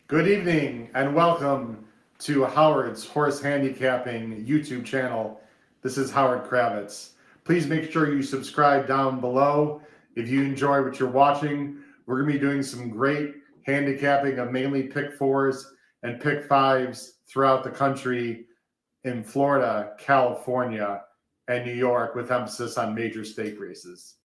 Good evening and welcome to Howard's Horse Handicapping YouTube channel. This is Howard Kravitz. Please make sure you subscribe down below. If you enjoy what you're watching, we're going to be doing some great handicapping of mainly pick fours and pick fives throughout the country in Florida, California, and New York, with emphasis on major stake races.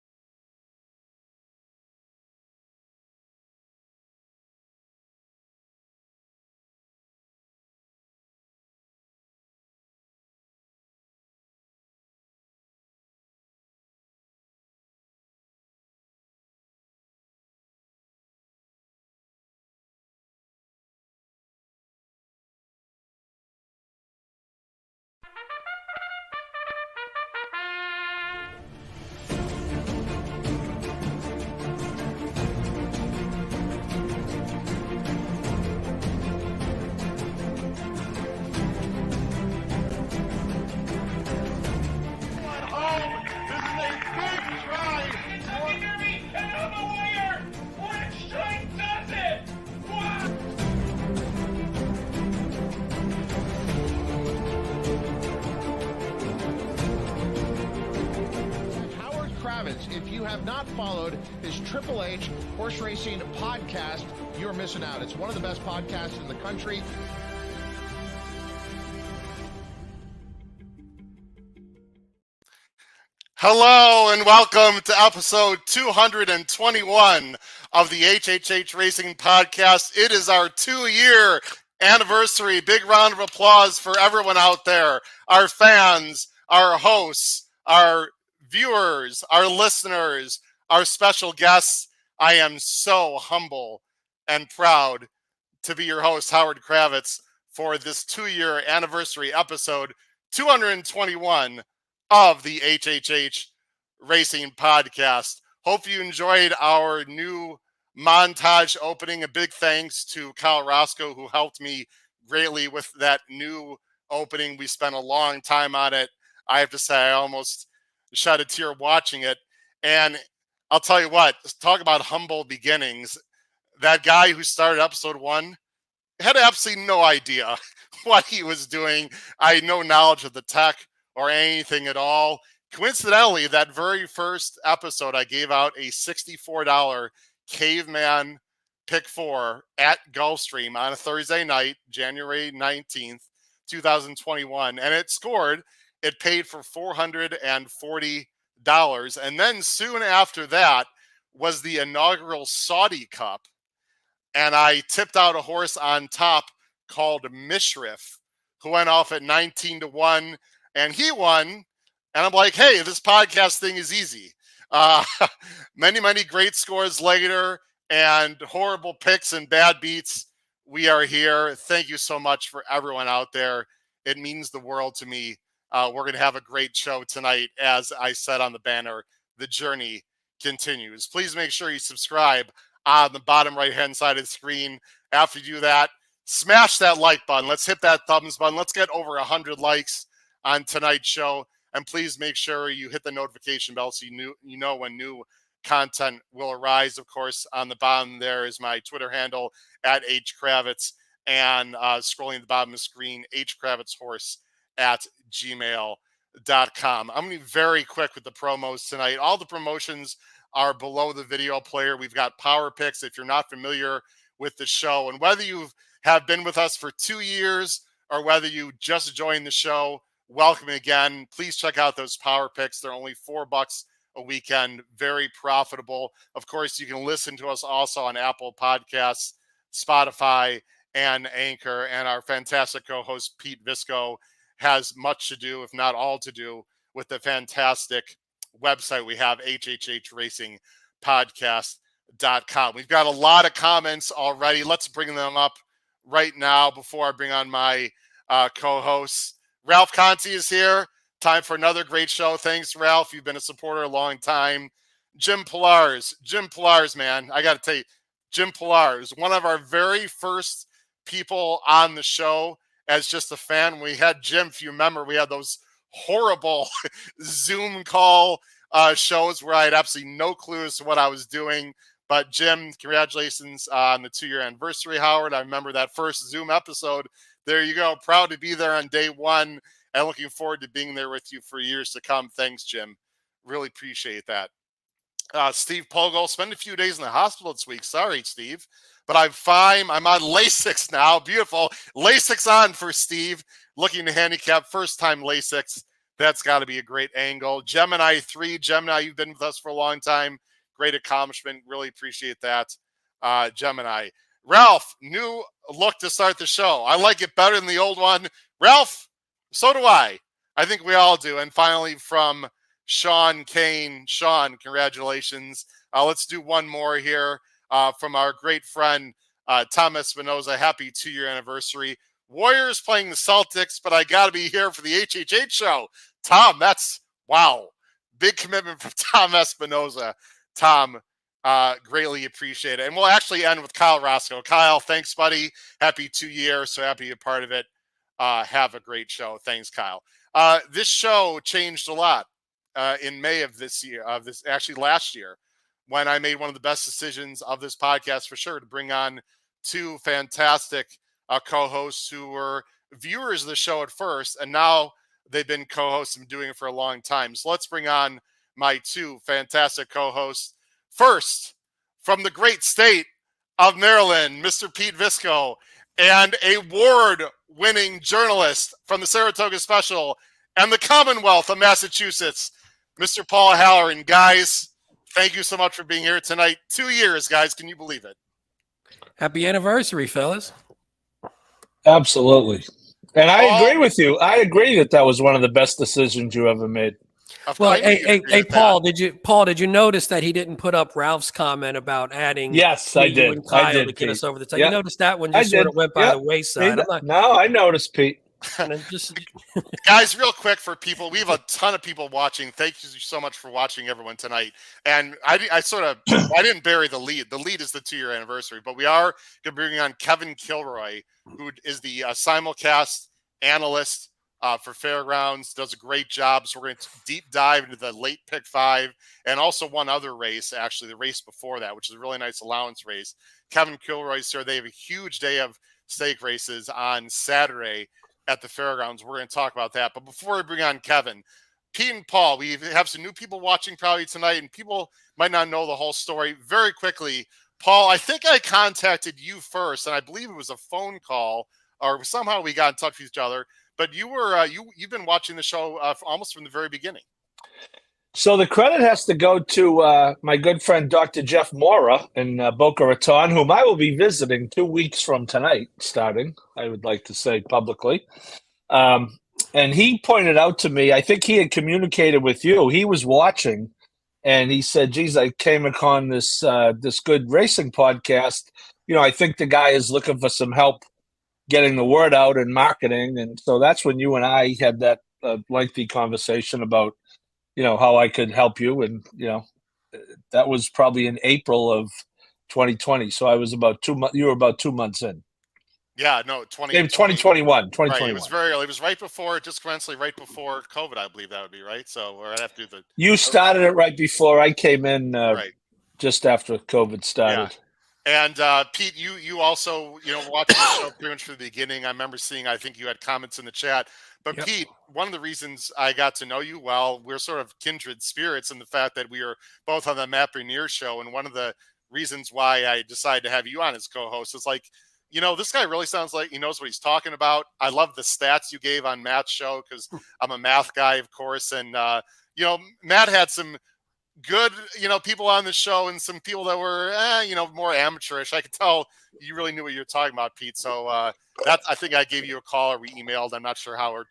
If you have not followed his Triple H horse racing podcast, you're missing out. It's one of the best podcasts in the country. Hello and welcome to episode 221 of the HHH Racing Podcast. It is our 2-year anniversary. Big round of applause for everyone out there, our fans, our hosts, our viewers, our listeners, our special guests. I am so humble and proud to be your host, Howard Kravitz, for this 2-year anniversary episode 221 of the HHH Racing Podcast. Hope you enjoyed our new montage opening. A big thanks to Roscoe, who helped me greatly with that new opening. We spent a long time on it. I have to say, I almost shed a tear watching it. And I'll tell you what, talk about humble beginnings. That guy who started episode 1 had absolutely no idea what he was doing. I had no knowledge of the tech or anything at all. Coincidentally, that very first episode, I gave out a $64 Caveman Pick 4 at Gulfstream on a Thursday night, January 19th, 2021. And it scored. It paid for $440. And then soon after that was the inaugural Saudi Cup. And I tipped out a horse on top called Mishrif, who went off at 19-1. And he won. And I'm like, hey, this podcast thing is easy. Many great scores later and horrible picks and bad beats. We are here. Thank you so much for everyone out there. It means the world to me. We're going to have a great show tonight. As I said on the banner, the journey continues. Please make sure you subscribe on the bottom right-hand side of the screen. After you do that, smash that like button. Let's hit that thumbs button. Let's get over 100 likes on tonight's show. And please make sure you hit the notification bell so you know when new content will arise. Of course, on the bottom there is my Twitter handle at HKravitz, and scrolling at the bottom of the screen, hkravitzhorse@gmail.com. I'm going to be very quick with the promos tonight. All the promotions are below the video player. We've got power picks if you're not familiar with the show. And whether you have been with us for 2 years or whether you just joined the show, welcome again. Please check out those power picks. They're only $4 a weekend. Very profitable. Of course, you can listen to us also on Apple Podcasts, Spotify, and Anchor. And our fantastic co-host, Pete Visco, has much to do, if not all to do, with the fantastic website we have, hhhracingpodcast.com. We've got a lot of comments already. Let's bring them up right now before I bring on my co-hosts. Ralph Conti is here. Time for another great show. Thanks, Ralph. You've been a supporter a long time. Jim Pilars, man. I got to tell you, Jim Pilars, one of our very first people on the show as just a fan. We had Jim, if you remember, we had those horrible Zoom call shows where I had absolutely no clue as to what I was doing. But Jim, congratulations on the 2-year anniversary, Howard. I remember that first Zoom episode. There you go. Proud to be there on day one and looking forward to being there with you for years to come. Thanks, Jim. Really appreciate that. Steve Pogel, spent a few days in the hospital this week. Sorry, Steve, but I'm fine. I'm on Lasix now. Beautiful. Lasix on for Steve. Looking to handicap first time Lasix. That's got to be a great angle. Gemini 3. Gemini, you've been with us for a long time. Great accomplishment. Really appreciate that, Gemini. Ralph, new look to start the show. I like it better than the old one. Ralph, so do I. I think we all do. And finally, from Sean Kane. Sean, congratulations. Let's do one more here from our great friend, Tom Espinoza. Happy 2-year anniversary. Warriors playing the Celtics, but I got to be here for the HHH show. Tom, that's, wow. Big commitment from Tom Espinoza. Tom, greatly appreciate it. And we'll actually end with Kyle Roscoe. Kyle, thanks, buddy. Happy 2 years. So happy you're part of it. Have a great show. Thanks, Kyle. This show changed a lot in May of this year, last year, when I made one of the best decisions of this podcast for sure, to bring on 2 fantastic co-hosts who were viewers of the show at first, and now they've been co-hosts and doing it for a long time. So let's bring on my 2 fantastic co-hosts. First, from the great state of Maryland, Mr. Pete Visco, and award-winning journalist from the Saratoga Special and the Commonwealth of Massachusetts, Mr. Paul Halloran. Guys, thank you so much for being here tonight. 2 years, guys. Can you believe it? Happy anniversary, fellas. Absolutely. And I agree with you. I agree that was one of the best decisions you ever made. Well, hey, Paul, did you notice that he didn't put up Ralph's comment about adding? Yes, I did. And Kyle I did, to get Pete. us over the top. Yep. You noticed that one just sort of went by the wayside. No, I noticed, Pete. Guys, real quick for people, we have a ton of people watching. Thank you so much for watching, everyone, tonight. And I didn't bury the lead. The lead is the 2-year anniversary, but we are going to bring on Kevin Kilroy, who is the simulcast analyst for Fairgrounds, does a great job. So we're going to deep dive into the late pick 5 and also one other race, actually the race before that, which is a really nice allowance race. Kevin Kilroy's here. They have a huge day of stake races on Saturday at the Fairgrounds. We're going to talk about that. But before we bring on Kevin, Pete and Paul, we have some new people watching probably tonight, and people might not know the whole story. Very quickly, Paul, I think I contacted you first, and I believe it was a phone call, or somehow we got in touch with each other. But you were you've been watching the show almost from the very beginning. So the credit has to go to my good friend Dr. Jeff Mora in Boca Raton, whom I will be visiting 2 weeks from tonight, starting, I would like to say publicly. And he pointed out to me, I think he had communicated with you. He was watching, and he said, geez, I came upon this good racing podcast. You know, I think the guy is looking for some help getting the word out and marketing. And so that's when you and I had that lengthy conversation about, you know, how I could help you. And, you know, that was probably in April of 2020. So I was about 2 months, you were about 2 months in. Yeah, no, 2021. Right, it was very early. It was right before, just coincidentally, right before COVID, I believe that would be right. So we're gonna have to do the. You started it right before I came in, right, just after COVID started. Yeah. And Pete, you also, you know, watching the show pretty much from the beginning. I remember seeing, I think you had comments in the chat. But yep. Pete, one of the reasons I got to know you well, we're sort of kindred spirits in the fact that we are both on the Matt Bernier show. And one of the reasons why I decided to have you on as co-host is like, you know, this guy really sounds like he knows what he's talking about. I love the stats you gave on Matt's show because I'm a math guy, of course. And, you know, Matt had some good, you know, people on the show and some people that were, you know, more amateurish. I could tell you really knew what you were talking about, Pete. So that I think I gave you a call or we emailed. I'm not sure how, or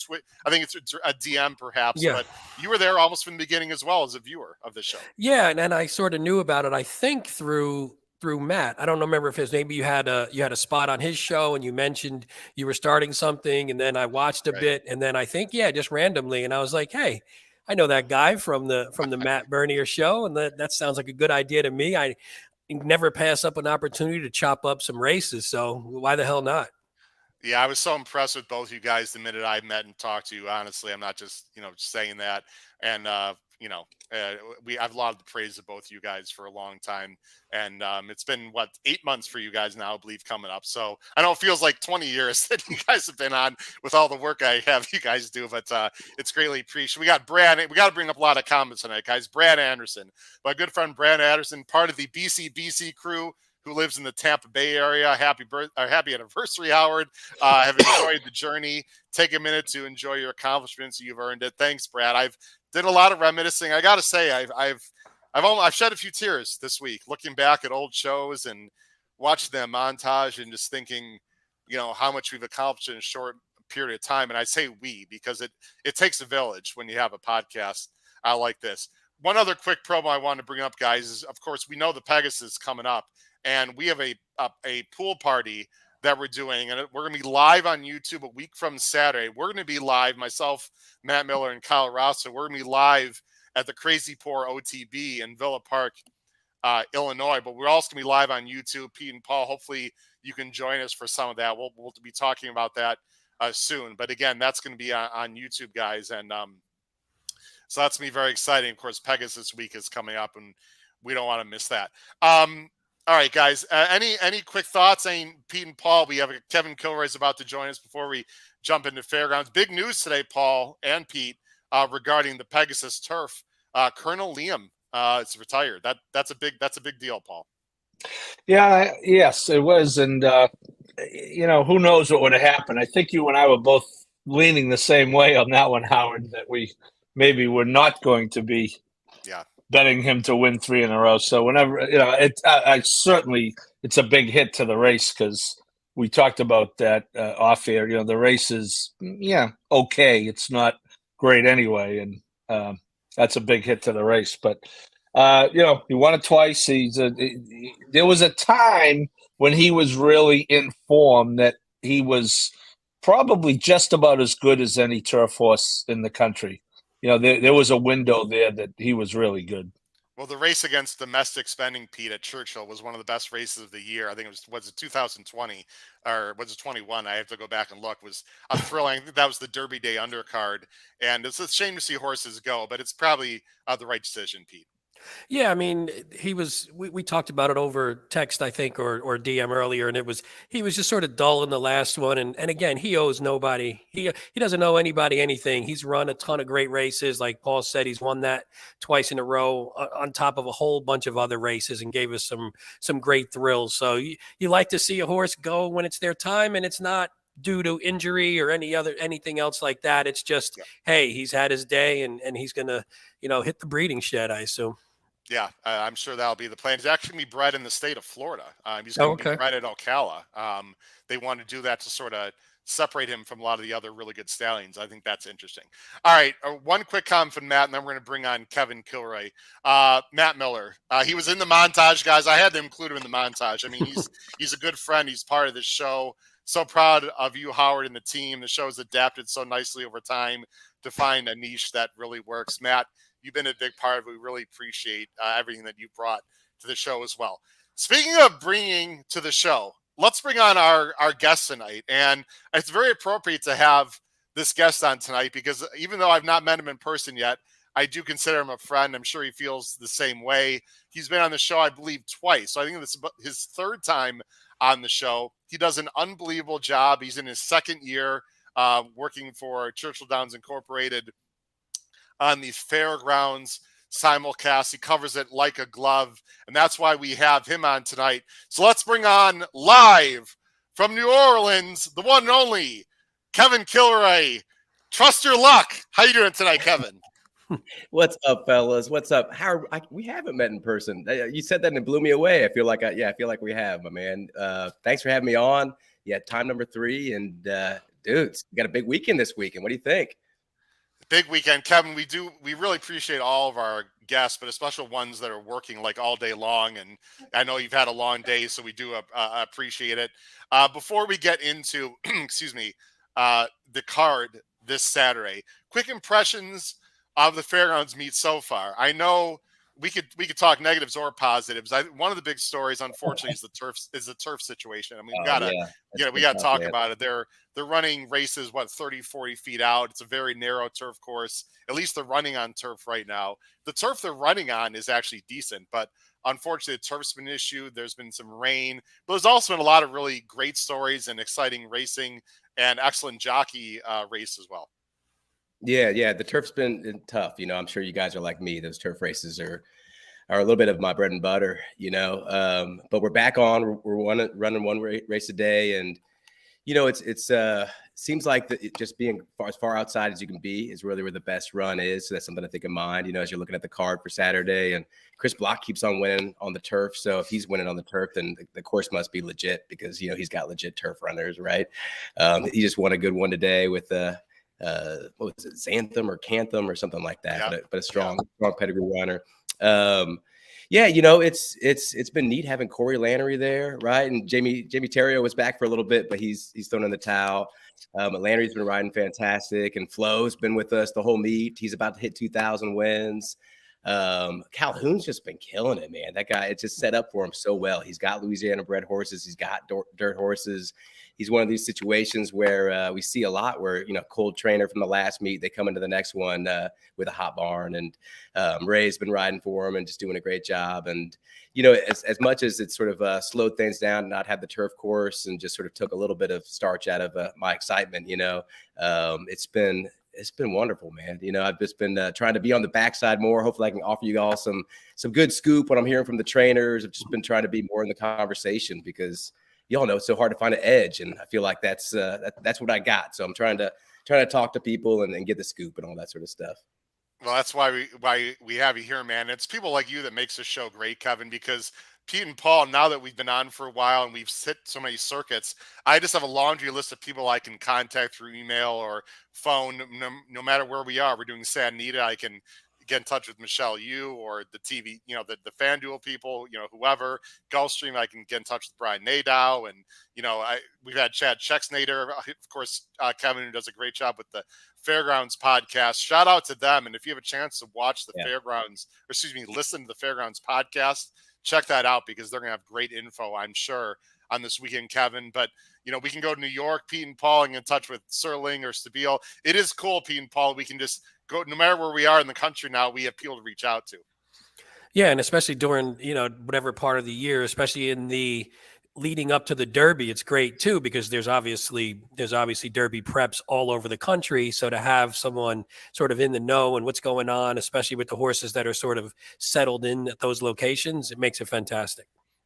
I think it's a DM perhaps. Yeah. But you were there almost from the beginning as well as a viewer of the show. Yeah, and I sort of knew about it. I think through Matt. I don't remember if maybe you had a spot on his show and you mentioned you were starting something, and then I watched a bit, and then I think just randomly, and I was like, hey, I know that guy from the Matt Bernier show, and that sounds like a good idea to me. I never pass up an opportunity to chop up some races, so why the hell not? Yeah, I was so impressed with both you guys the minute I met and talked to you. Honestly, I'm not just, you know, saying that. And I've lauded the praise of both you guys for a long time, and it's been 8 months for you guys now, I believe, coming up. So I know it feels like 20 years that you guys have been on with all the work I have you guys do, but it's greatly appreciated. We got Brad. We got to bring up a lot of comments tonight, guys. Brad Anderson, my good friend Brad Anderson, part of the BC crew, who lives in the Tampa Bay area. Happy anniversary, Howard. Have enjoyed the journey. Take a minute to enjoy your accomplishments. You've earned it. Thanks, Brad. I've did a lot of reminiscing. I got to say, I've shed a few tears this week looking back at old shows and watching them montage and just thinking, how much we've accomplished in a short period of time. And I say we because it takes a village when you have a podcast like this. One other quick promo I want to bring up, guys, is, of course, we know the Pegasus is coming up, and we have a pool party that we're doing, and we're going to be live on YouTube a week from Saturday. We're going to be live, myself, Matt Miller, and Kyle Roscoe. We're going to be live at the Crazy Pour OTB in Villa Park, Illinois, but we're also going to be live on YouTube. Pete and Paul, hopefully you can join us for some of that. We'll be talking about that soon, but again, that's going to be on YouTube, guys, and so that's going to be very exciting. Of course, Pegasus Week is coming up, and we don't want to miss that. All right, guys. Any quick thoughts? Pete and Paul, we have Kevin Kilroy is about to join us before we jump into Fairgrounds. Big news today, Paul and Pete, regarding the Pegasus turf. Colonel Liam is retired. That's a big deal, Paul. Yeah, yes, it was, and who knows what would have happened. I think you and I were both leaning the same way on that one, Howard. That we maybe were not going to be. Yeah. Betting him to win 3 in a row. So whenever, I certainly, it's a big hit to the race because we talked about that off air. The race is, okay. It's not great anyway. And that's a big hit to the race. But, he won it twice. There was a time when he was really in form that he was probably just about as good as any turf horse in the country. There was a window there that he was really good. Well, the race against domestic spending, Pete, at Churchill was one of the best races of the year. I think was it 2020 or was it 21? I have to go back and look. Was a thrilling. I think that was the Derby Day undercard, and it's a shame to see horses go, but it's probably the right decision, Pete. Yeah, I mean, we talked about it over text, I think, or DM earlier, and he was just sort of dull in the last one. And again, he owes nobody. He doesn't owe anybody anything. He's run a ton of great races. Like Paul said, he's won that twice in a row on top of a whole bunch of other races and gave us some great thrills. So you like to see a horse go when it's their time, and it's not due to injury or anything else like that. It's just, hey, he's had his day and he's going to, hit the breeding shed, I assume. Yeah, I'm sure that'll be the plan. He's actually going to be bred in the state of Florida. He's going to be bred at Ocala. They want to do that to sort of separate him from a lot of the other really good stallions. I think that's interesting. All right, one quick comment from Matt, and then we're going to bring on Kevin Kilroy. Matt Miller, he was in the montage, guys. I had to include him in the montage. I mean, he's a good friend. He's part of this show. So proud of you, Howard, and the team. The show's adapted so nicely over time to find a niche that really works. Matt, you've been a big part of it. We really appreciate everything that you brought to the show as well. Speaking of bringing to the show, let's bring on our guest tonight. And it's very appropriate to have this guest on tonight because even though I've not met him in person yet, I do consider him a friend. I'm sure he feels the same way. He's been on the show, I believe, twice. So I think this is his third time on the show. He does an unbelievable job. He's in his second year working for Churchill Downs Incorporated on the Fairgrounds simulcast. He covers it like a glove, and that's why we have him on tonight. So let's bring on live from New Orleans, the one and only Kevin Kilroy. Trust your luck. How you doing tonight, Kevin? What's up, fellas? What's up? Howard, we haven't met in person. You said that and it blew me away. I feel like we have, my man. Thanks for having me on. Yeah, time number 3, and dudes, we got a big weekend this weekend. What do you think? Big weekend, Kevin. We really appreciate all of our guests, but especially ones that are working like all day long. And I know you've had a long day, so we do appreciate it. Before we get into, the card this Saturday, quick impressions of the Fairgrounds meet so far. I know we could talk negatives or positives. One of the big stories, unfortunately, is the turf situation. I mean, we gotta talk about it. They're running races 30, 40 feet out. It's a very narrow turf course. At least they're running on turf right now. The turf they're running on is actually decent, but unfortunately, the turf's been an issue. There's been some rain, but there's also been a lot of really great stories and exciting racing and excellent jockey race as well. Yeah. The turf's been tough. I'm sure you guys are like me. Those turf races are a little bit of my bread and butter, but we're back on. We're running one race a day. And, it's seems like just being as far outside as you can be is really where the best run is. So that's something to think in mind, as you're looking at the card for Saturday. And Chris Block keeps on winning on the turf. So if he's winning on the turf, then the course must be legit because, he's got legit turf runners, right? He just won a good one today with what was it, Xanthem or Cantham or something like that, but a strong pedigree runner. It's been neat having Corey Lannery there, right? And Jamie Terrio was back for a little bit, but he's thrown in the towel. But Lannery's been riding fantastic, and Flo's been with us the whole meet. He's about to hit 2,000 wins. Calhoun's just been killing it, man. That guy, it's just set up for him so well. He's got Louisiana bred horses. He's got dirt horses. He's one of these situations where we see a lot where, cold trainer from the last meet, they come into the next one with a hot barn, and Ray's been riding for him and just doing a great job. And, as much as it sort of slowed things down and not have the turf course and just sort of took a little bit of starch out of my excitement, it's been wonderful, man. I've just been trying to be on the backside more. Hopefully I can offer you all some good scoop what I'm hearing from the trainers. I've just been trying to be more in the conversation because y'all know it's so hard to find an edge. And I feel like that's what I got. So I'm trying to talk to people and get the scoop and all that sort of stuff. Well, that's why we have you here, man. It's people like you that makes this show great, Kevin, because Pete and Paul, now that we've been on for a while and we've hit so many circuits, I just have a laundry list of people I can contact through email or phone. No matter where we are, we're doing Santa Anita, I can get in touch with Michelle Yu or the TV, the FanDuel people, whoever. Gulfstream, I can get in touch with Brian Nadeau. And, we've had Chad Chexnader, of course, Kevin, who does a great job with the Fairgrounds podcast. Shout out to them. And if you have a chance to watch the listen to the Fairgrounds podcast, check that out because they're going to have great info, I'm sure, on this weekend, Kevin. But, we can go to New York, Pete and Paul, and get in touch with Serling or Stabile. It is cool, Pete and Paul. We can just go, no matter where we are in the country now, we have people to reach out to. Yeah, and especially during, whatever part of the year, especially in the leading up to the Derby, it's great too, because there's obviously Derby preps all over the country. So to have someone sort of in the know and what's going on, especially with the horses that are sort of settled in at those locations, it makes it fantastic.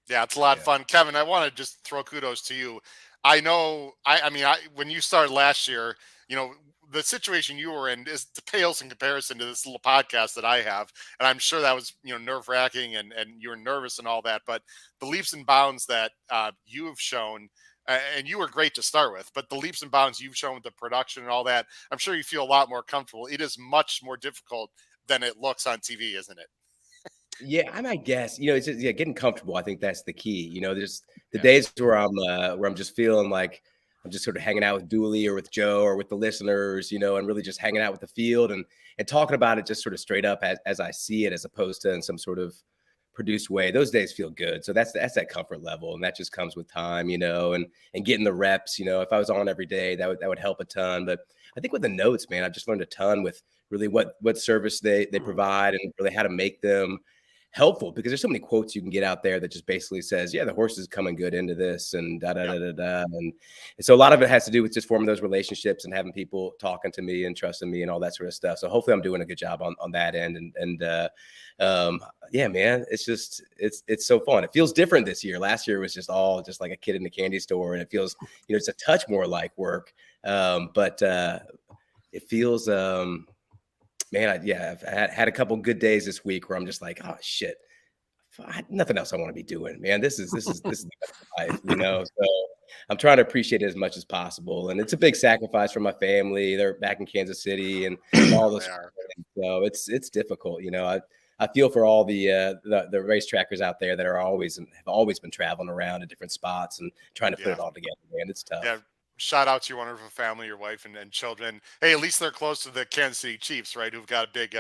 Yeah, it's a lot of fun. Kevin, I want to just throw kudos to you. I know, when you started last year, the situation you were in is pales in comparison to this little podcast that I have. And I'm sure that was, nerve wracking and you were nervous and all that, but the leaps and bounds that you have shown, and you were great to start with, but the leaps and bounds you've shown with the production and all that, I'm sure you feel a lot more comfortable. It is much more difficult than it looks on TV, isn't it? Yeah, I might guess, it's just, getting comfortable. I think that's the key. There's the days where I'm just feeling like I'm just sort of hanging out with Dooley or with Joe or with the listeners, and really just hanging out with the field and talking about it just sort of straight up as I see it, as opposed to in some sort of produced way. Those days feel good. So that's that comfort level. And that just comes with time, and getting the reps. If I was on every day, that would help a ton. But I think with the notes, man, I've just learned a ton with really what service they provide and really how to make them helpful, because there's so many quotes you can get out there that just basically says, yeah, the horse is coming good into this and da. And so a lot of it has to do with just forming those relationships and having people talking to me and trusting me and all that sort of stuff. So hopefully I'm doing a good job on that end. Yeah, man, it's just, it's so fun. It feels different this year. Last year was just all just like a kid in the candy store, and it feels, it's a touch more like work. But it feels, man, I've had a couple good days this week where I'm just like, oh shit, nothing else I want to be doing, man. This is the best life, So I'm trying to appreciate it as much as possible, and it's a big sacrifice for my family. They're back in Kansas City and all this, so it's difficult, I feel for all the race trackers out there that have always been traveling around to different spots and trying to put it all together, man. It's tough. Yeah. shout out to your wonderful family, your wife and children. Hey, at least they're close to the Kansas City Chiefs, right? Who've got a big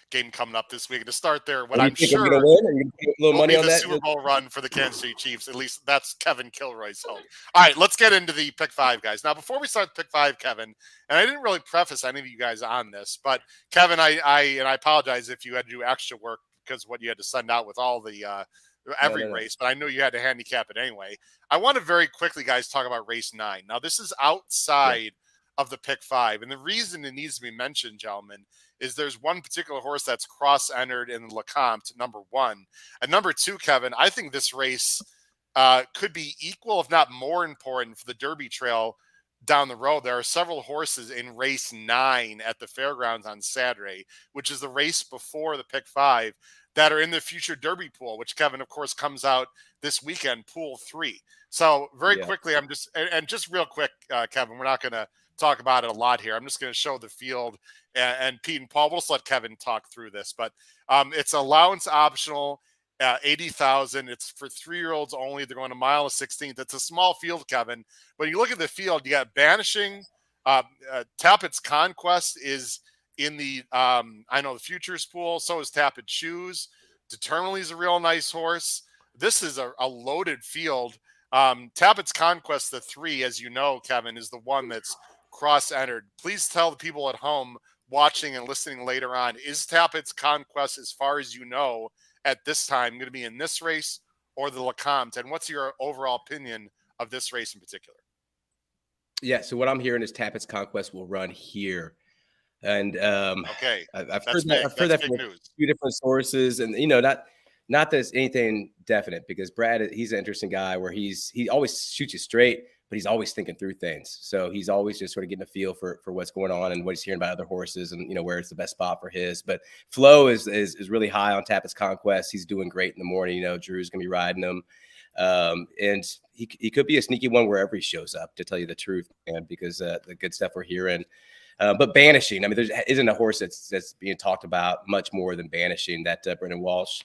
game coming up this week. To start there, what do you I'm think I'm sure gonna win? Are you gonna put a little will money be on the that? Super Bowl run for the Kansas City Chiefs. At least that's Kevin Kilroy's hope. All right, let's get into the pick five, guys. Now, before we start pick five, Kevin, and I didn't really preface any of you guys on this, but Kevin, I apologize if you had to do extra work because of what you had to send out with all the every No. race, but I knew you had to handicap it anyway. I want to very quickly, guys, talk about race 9. Now, this is outside of the pick five, and the reason it needs to be mentioned, gentlemen, is there's one particular horse that's cross-entered in Lecomte, number 1. And number 2, Kevin, I think this race could be equal, if not more important, for the Derby Trail down the road. There are several horses in race 9 at the Fairgrounds on Saturday, which is the race before the pick five, that are in the future Derby pool, which, Kevin, of course, comes out this weekend, pool 3. So very quickly, I'm just, and just real quick, Kevin, we're not going to talk about it a lot here. I'm just going to show the field, and Pete and Paul, we'll just let Kevin talk through this, but it's allowance optional, 80,000. It's for 3-year-olds only. They're going a mile and 16th. It's a small field, Kevin. When you look at the field, you got Banishing, Tappett's Conquest is in the I know the futures pool. So is Tappet Shoes. Determinedly is a real nice horse. This is a loaded field. Tappett's Conquest, the 3, as you know, Kevin, is the one that's cross-entered. Please tell the people at home watching and listening later on, is Tappett's Conquest, as far as you know, at this time going to be in this race or the Lecomte? And what's your overall opinion of this race in particular? Yeah, so what I'm hearing is Tappett's Conquest will run here. And okay, I've heard that from a few different sources, and not that it's anything definite, because Brad, he's an interesting guy where he always shoots you straight, but he's always thinking through things. So he's always just sort of getting a feel for what's going on and what he's hearing about other horses, and where it's the best spot for his. But Flo is really high on Tappett's Conquest. He's doing great in the morning. Drew's gonna be riding him. And he could be a sneaky one wherever he shows up, to tell you the truth, man, because the good stuff we're hearing. But Banishing, I mean, there isn't a horse that's being talked about much more than Banishing, that Brendan Walsh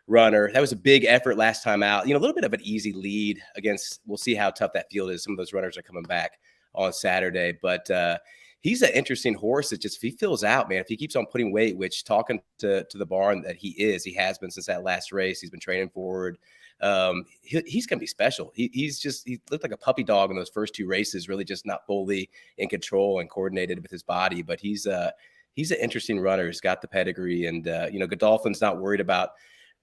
runner. That was a big effort last time out. A little bit of an easy lead against, we'll see how tough that field is. Some of those runners are coming back on Saturday, but he's an interesting horse. It just, if he fills out, man, if he keeps on putting weight, which talking to the barn that he has been since that last race, he's been training forward. He's going to be special. He looked like a puppy dog in those first 2 races, really just not fully in control and coordinated with his body, but he's an interesting runner. He's got the pedigree, and Godolphin's not worried about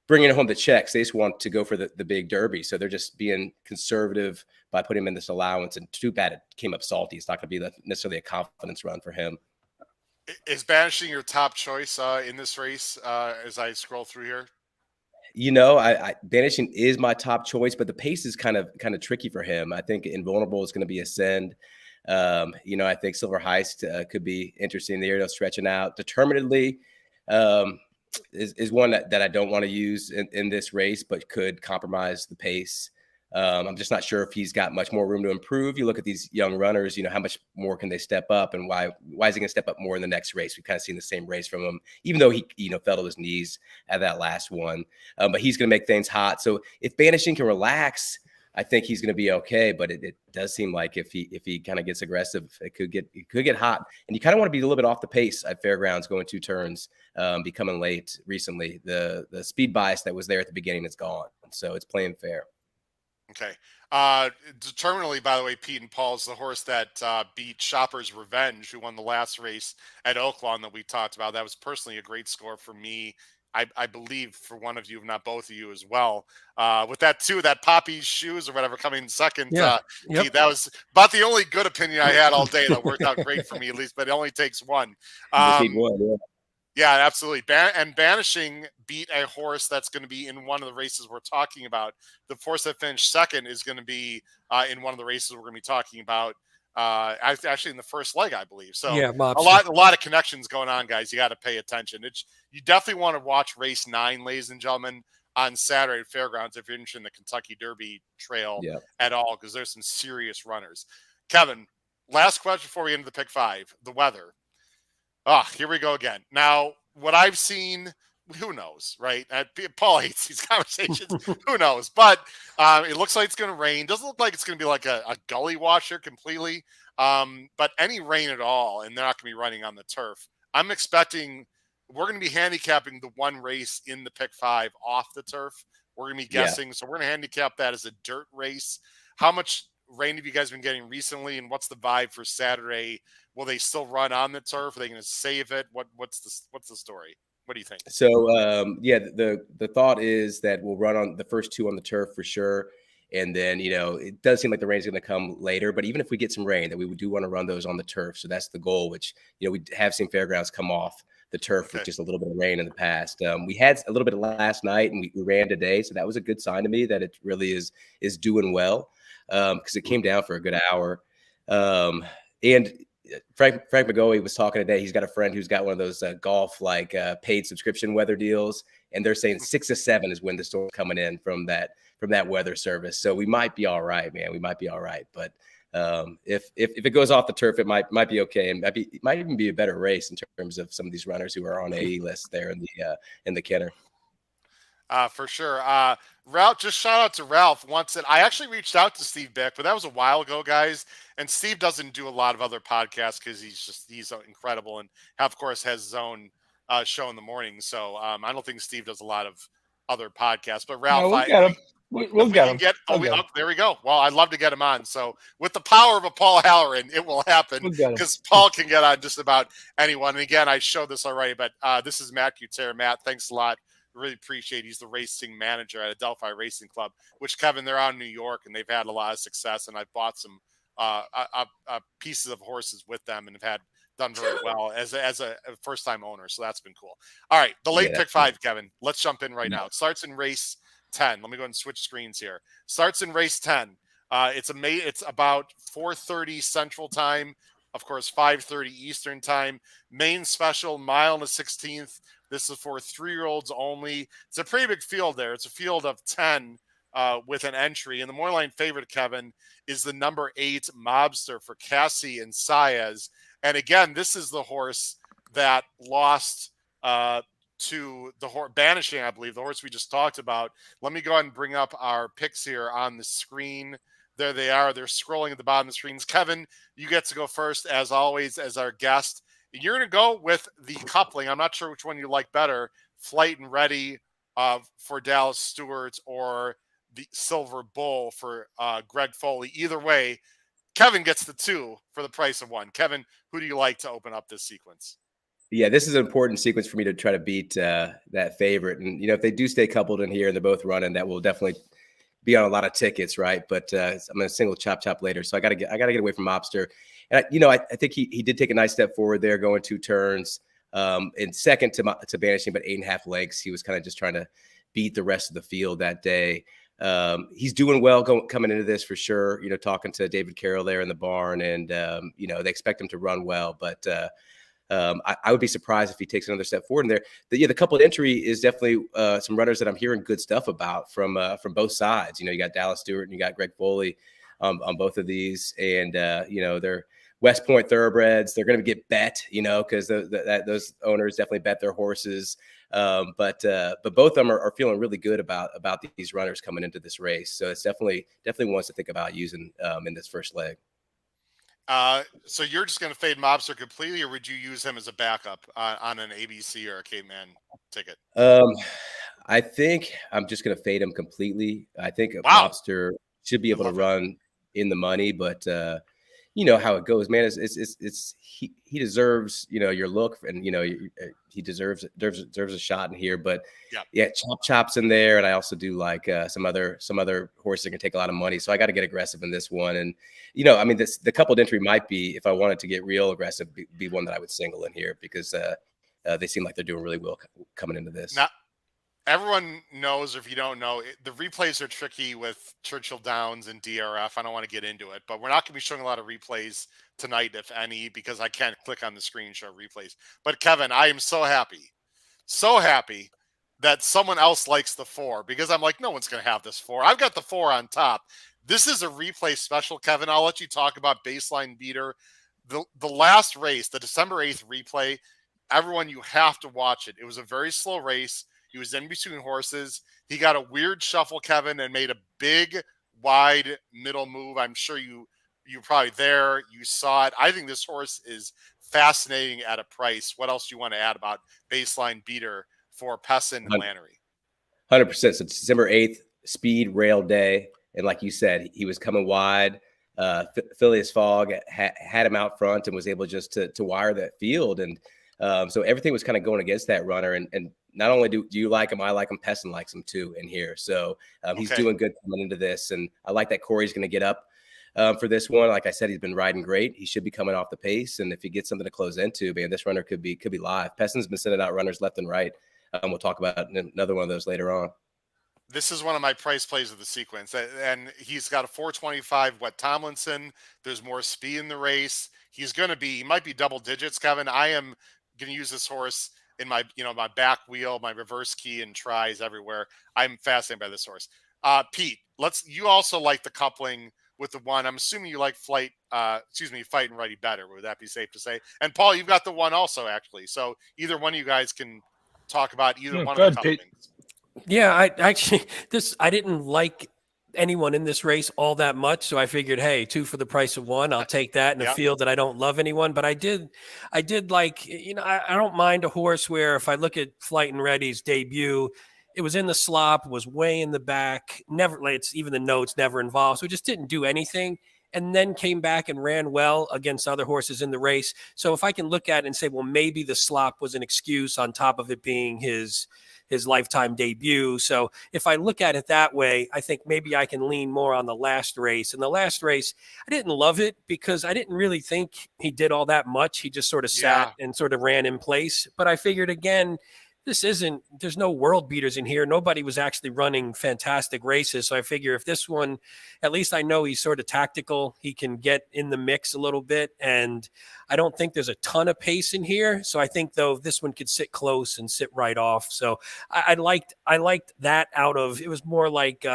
bringing home the checks. They just want to go for the big Derby. So they're just being conservative by putting him in this allowance, and too bad it came up salty. It's not going to be necessarily a confidence run for him. Is Banishing your top choice in this race as I scroll through here? Banishing is my top choice, but the pace is kind of tricky for him. I think Invulnerable is going to be Ascend. I think Silver Heist could be interesting there, stretching out. Determinedly is one that I don't want to use in this race, but could compromise the pace. I'm just not sure if he's got much more room to improve. You look at these young runners, how much more can they step up, and why is he going to step up more in the next race? We've kind of seen the same race from him, even though he, fell to his knees at that last one. But he's going to make things hot. So if Banishing can relax, I think he's going to be okay. But it does seem like if he kind of gets aggressive, it could get hot. And you kind of want to be a little bit off the pace at Fairgrounds, going 2 turns, becoming late recently. The speed bias that was there at the beginning is gone, so it's playing fair. Okay. Determinedly, by the way, Pete and Paul is the horse that beat Shopper's Revenge, who won the last race at Oaklawn that we talked about. That was personally a great score for me. I believe for one of you, if not both of you as well. With that too, that Poppy's Shoes or whatever coming second. Pete, that was about the only good opinion I had all day. That worked out great for me at least, but it only takes one. Just need one, yeah. Yeah, absolutely. And Banishing beat a horse that's going to be in one of the races we're talking about. The horse that finished second is going to be in one of the races we're going to be talking about. Actually, in the first leg, I believe. So yeah, a lot of connections going on, guys. You got to pay attention. You definitely want to watch race 9, ladies and gentlemen, on Saturday at Fairgrounds if you're interested in the Kentucky Derby Trail at all, because there's some serious runners. Kevin, last question before we get into the pick 5: the weather. Here we go again. Now, what I've seen, who knows, right? Paul hates these conversations. Who knows? But it looks like it's going to rain. Doesn't look like it's going to be like a gully washer completely. But any rain at all, and they're not going to be running on the turf. I'm expecting we're going to be handicapping the one race in the pick 5 off the turf. We're going to be guessing. So we're going to handicap that as a dirt race. How much rain have you guys been getting recently, and what's the vibe for Saturday? Will they still run on the turf? Are they going to save it? What's the story? What do you think? So the thought is that we'll run on the first 2 on the turf for sure. And then, it does seem like the rain's going to come later, but even if we get some rain, that we do want to run those on the turf. So that's the goal, which, we have seen Fairgrounds come off the turf with just a little bit of rain in the past. We had a little bit of last night, and we ran today. So that was a good sign to me that it really is doing well, because it came down for a good hour. And Frank McGoey was talking today. He's got a friend who's got one of those golf paid subscription weather deals, and they're saying 6 to 7 is when the storm's coming in from that weather service. So we might be all right, man. We might be all right. But if it goes off the turf, it might be okay, and it might even be a better race in terms of some of these runners who are on AE list there in the Kenner. For sure. Ralph, just shout out to Ralph. I actually reached out to Steve Beck, but that was a while ago, guys. And Steve doesn't do a lot of other podcasts because he's incredible, and of course has his own show in the morning. So I don't think Steve does a lot of other podcasts. But Ralph, we'll get him. There we go. Well, I'd love to get him on. So with the power of a Paul Halloran, it will happen because Paul can get on just about anyone. And again, I showed this already, but this is Matt Gutierrez. Matt, thanks a lot. Really appreciate. He's the racing manager at Adelphi Racing Club, which, Kevin, they're out in New York, and they've had a lot of success. And I've bought some pieces of horses with them, and have done very well as a first-time owner. So that's been cool. All right, the late pick 5, Kevin. Let's jump in right now. It starts in race 10. Let me go ahead and switch screens here. Starts in race 10. It's about 4:30 Central Time. Of course, 5:30 Eastern Time. Main special, mile and a 16th. This is for 3-year-olds only. It's a pretty big field there. It's a field of 10 with an entry. And the morning favorite, Kevin, is the number 8 Mobster for Cassie and Saez. And again, this is the horse that lost to the horse Banishing, I believe, the horse we just talked about. Let me go ahead and bring up our picks here on the screen. There they are. They're scrolling at the bottom of the screens. Kevin, you get to go first, as always, as our guest. You're going to go with the coupling. I'm not sure which one you like better, Flight and Ready for Dallas Stewart, or the Silver Bull for Greg Foley. Either way, Kevin gets the 2 for the price of 1. Kevin, who do you like to open up this sequence? Yeah, this is an important sequence for me to try to beat that favorite. And, if they do stay coupled in here and they're both running, that will definitely be on a lot of tickets, right? But I'm going to single chop later. So I got to get away from Mobster. And I think he did take a nice step forward there, going 2 turns. And second to Banishing, but 8.5 lengths. He was kind of just trying to beat the rest of the field that day. He's doing well coming into this for sure. Talking to David Carroll there in the barn, and they expect him to run well, but I would be surprised if he takes another step forward in there. The coupled entry is definitely some runners that I'm hearing good stuff about from both sides. You got Dallas Stewart and you got Greg Foley on both of these, and they're West Point thoroughbreds. They're going to get bet, because those owners definitely bet their horses. But both of them are feeling really good about these runners coming into this race. So it's definitely ones to think about using in this first leg. So you're just going to fade Mobster completely, or would you use him as a backup on an ABC or a Caveman ticket? I think I'm just going to fade him completely. I think Mobster should be able to run in the money, but you know how it goes, man. He deserves, your look, and he deserves a shot in here. But yeah, Chop's in there, and I also do like some other horses that can take a lot of money. So I got to get aggressive in this one, and the coupled entry might be, if I wanted to get real aggressive, be one that I would single in here, because they seem like they're doing really well coming into this. Now, everyone knows, or if you don't know, the replays are tricky with Churchill Downs and DRF. I don't want to get into it, but we're not going to be showing a lot of replays tonight, if any, because I can't click on the screen and show replays. But Kevin, I am so happy that someone else likes the 4, because I'm like, no one's going to have this 4. I've got the 4 on top. This is a replay special, Kevin. I'll let you talk about Baseline Beater. The last race, the December 8th replay, everyone, you have to watch it. It was a very slow race. He was in between horses. He got a weird shuffle, Kevin, and made a big, wide middle move. I'm sure you're probably there. You saw it. I think this horse is fascinating at a price. What else do you want to add about Baseline Beater for Pessin and Lannery? 100%. So December 8th, speed rail day. And like you said, he was coming wide. Phileas Fogg had him out front and was able just to wire that field. And so everything was kind of going against that runner. And not only do you like him, I like him. Pessin likes him too in here. So he's doing good coming into this. And I like that Corey's going to get up for this one. Like I said, he's been riding great. He should be coming off the pace. And if he gets something to close into, man, this runner could be live. Pessin's been sending out runners left and right. We'll talk about another one of those later on. This is one of my price plays of the sequence. And he's got a 425 Wet Tomlinson. There's more speed in the race. He might be double digits, Kevin. I am going to use this horse in my back wheel, my reverse key and tries everywhere. I'm fascinated by this horse. Pete, you also like the coupling with the one. I'm assuming you like Fight and Ready better. Would that be safe to say? And Paul, you've got the one also, actually. So either one of you guys can talk about either one of the couplings. Pete. Yeah, I didn't like anyone in this race all that much, so I figured, hey, 2 for the price of 1. I'll take that in a field that I don't love anyone. But I did like, I don't mind a horse where if I look at Flight and Ready's debut, it was in the slop, was way in the back, even the notes never involved, so it just didn't do anything. And then came back and ran well against other horses in the race. So if I can look at it and say, well, maybe the slop was an excuse on top of it being his lifetime debut. So if I look at it that way, I think maybe I can lean more on the last race. And the last race, I didn't love it because I didn't really think he did all that much. He just sort of sat and sort of ran in place. But I figured, again, there's no world beaters in here. Nobody was actually running fantastic races. So I figure if this one, at least I know he's sort of tactical. He can get in the mix a little bit. And I don't think there's a ton of pace in here. So I think, though, this one could sit close and sit right off. So I liked that it was more like,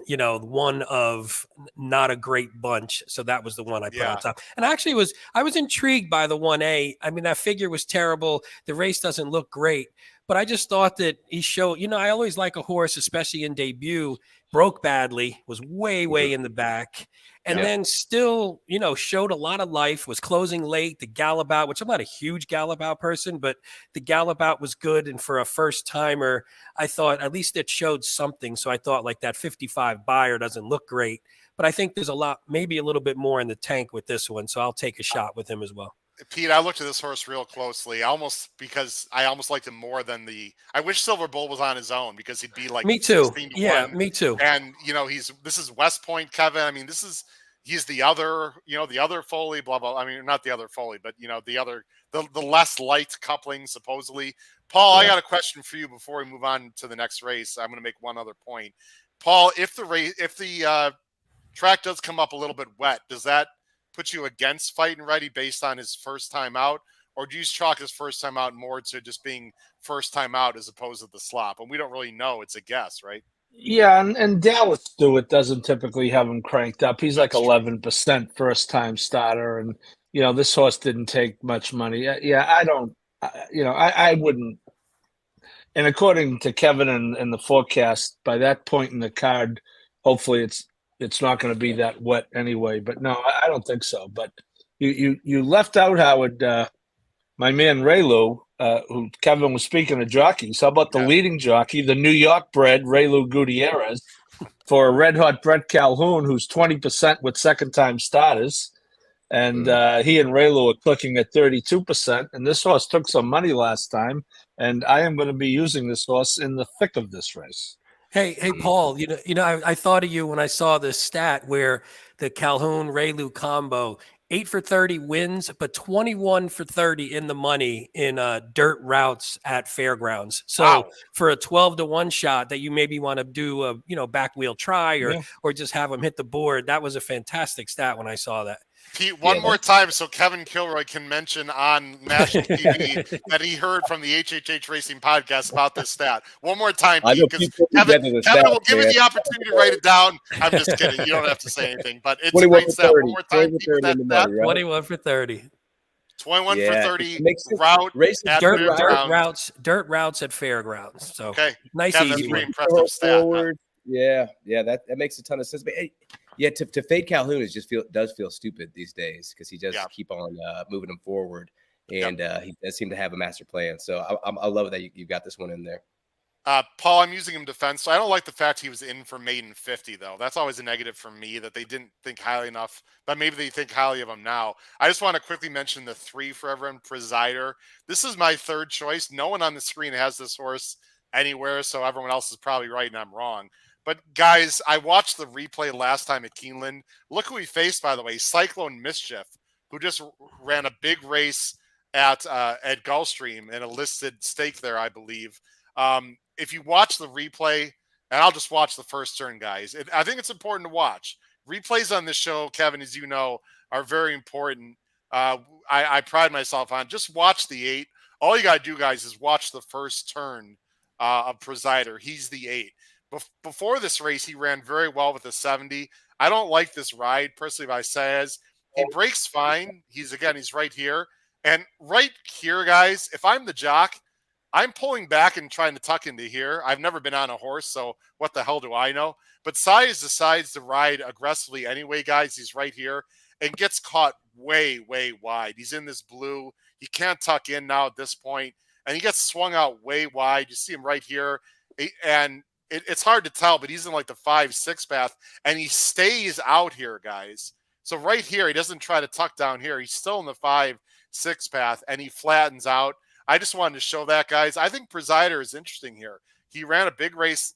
one of not a great bunch. So that was the one I put on top. And actually I was intrigued by the 1A. I mean, that figure was terrible. The race doesn't look great, but I just thought that he showed, I always like a horse, especially in debut, broke badly, was way in the back. And then still, showed a lot of life, was closing late, the gallop out, which I'm not a huge gallop out person, but the gallop out was good. And for a first timer, I thought at least it showed something. So I thought like that 55 buyer doesn't look great, but I think there's maybe a little bit more in the tank with this one. So I'll take a shot with him as well. Pete, I looked at this horse real closely, because I almost liked him more than I wish Silver Bull was on his own because he'd be like me too. 16-1. Yeah, me too. And this is West Point, Kevin. I mean, he's the other, the other Foley, blah blah. I mean, not the other Foley, but the less light coupling supposedly. Paul, I got a question for you before we move on to the next race. I'm going to make one other point. Paul, if the track does come up a little bit wet, does that put you against Fight and Ready based on his first time out, or do you chalk his first time out more to just being first time out as opposed to the slop? And we don't really know; it's a guess, right? Yeah, and Dallas Stewart doesn't typically have him cranked up. He's like 11% first time starter, and this horse didn't take much money. Yeah, I wouldn't. And according to Kevin and the forecast, by that point in the card, hopefully it's not going to be that wet anyway. But no, I don't think so. But you left out, Howard, my man Raylu, who Kevin was speaking of jockeys. How about the leading jockey, the New York bred Raylu Gutierrez, for Red Hot Brett Calhoun, who's 20% with second time starters. And he and Raylu are clicking at 32%. And this horse took some money last time. And I am going to be using this horse in the thick of this race. Hey, Paul, I thought of you when I saw this stat where the Calhoun Raylu combo, 8 for 30 wins, but 21 for 30 in the money in dirt routes at Fairgrounds. So for a 12-1 shot that you maybe want to do a back wheel try or just have them hit the board, that was a fantastic stat when I saw that. Pete, one more time so Kevin Kilroy can mention on national TV that he heard from the HHH Racing podcast about this stat. One more time, Pete, because Kevin will give you the opportunity to write it down. I'm just kidding. You don't have to say anything, but it's a great stat. One more time, Pete, that 21 for 30. 21 Yeah, for it 30 makes sense. route Races at to Fairgrounds. Dirt routes at Fairgrounds. So Okay, nice, Kevin, that's easy pretty one. impressive stat. forward. Yeah, that makes a ton of sense. But hey, yeah, to fade Calhoun is does feel stupid these days because he does Yeah. keep on moving him forward, Yep. and he does seem to have a master plan. So I love that you got this one in there. Paul, I'm using him defense. So I don't like the fact he was in for maiden 50, though. That's always a negative for me that they didn't think highly enough, but maybe they think highly of him now. I just want to quickly mention the 3 for everyone, Presider. This is my third choice. No one on the screen has this horse anywhere, so everyone else is probably right and I'm wrong. But guys, I watched the replay last time at Keeneland. Look who he faced, by the way, Cyclone Mischief, who just ran a big race at Gulfstream in a listed stake there, I believe. If you watch the replay, and I'll just watch the first turn, guys. I think it's important to watch. Replays on this show, Kevin, as you know, are very important. I pride myself on. Just watch the 8. All you got to do, guys, is watch the first turn of Presider. He's the 8. Before this race, he ran very well with the 70. I don't like this ride, personally, by Saez. He breaks fine. He's right here. And right here, guys, if I'm the jock, I'm pulling back and trying to tuck into here. I've never been on a horse, so what the hell do I know? But Saez decides to ride aggressively anyway, guys. He's right here and gets caught way, way wide. He's in this blue. He can't tuck in now at this point, and he gets swung out way wide. You see him right here, and it's hard to tell, but he's in like the 5-6 path, and he stays out here, guys. So right here, he doesn't try to tuck down here. He's still in the 5-6 path, and he flattens out. I just wanted to show that, guys. I think Presider is interesting here. He ran a big race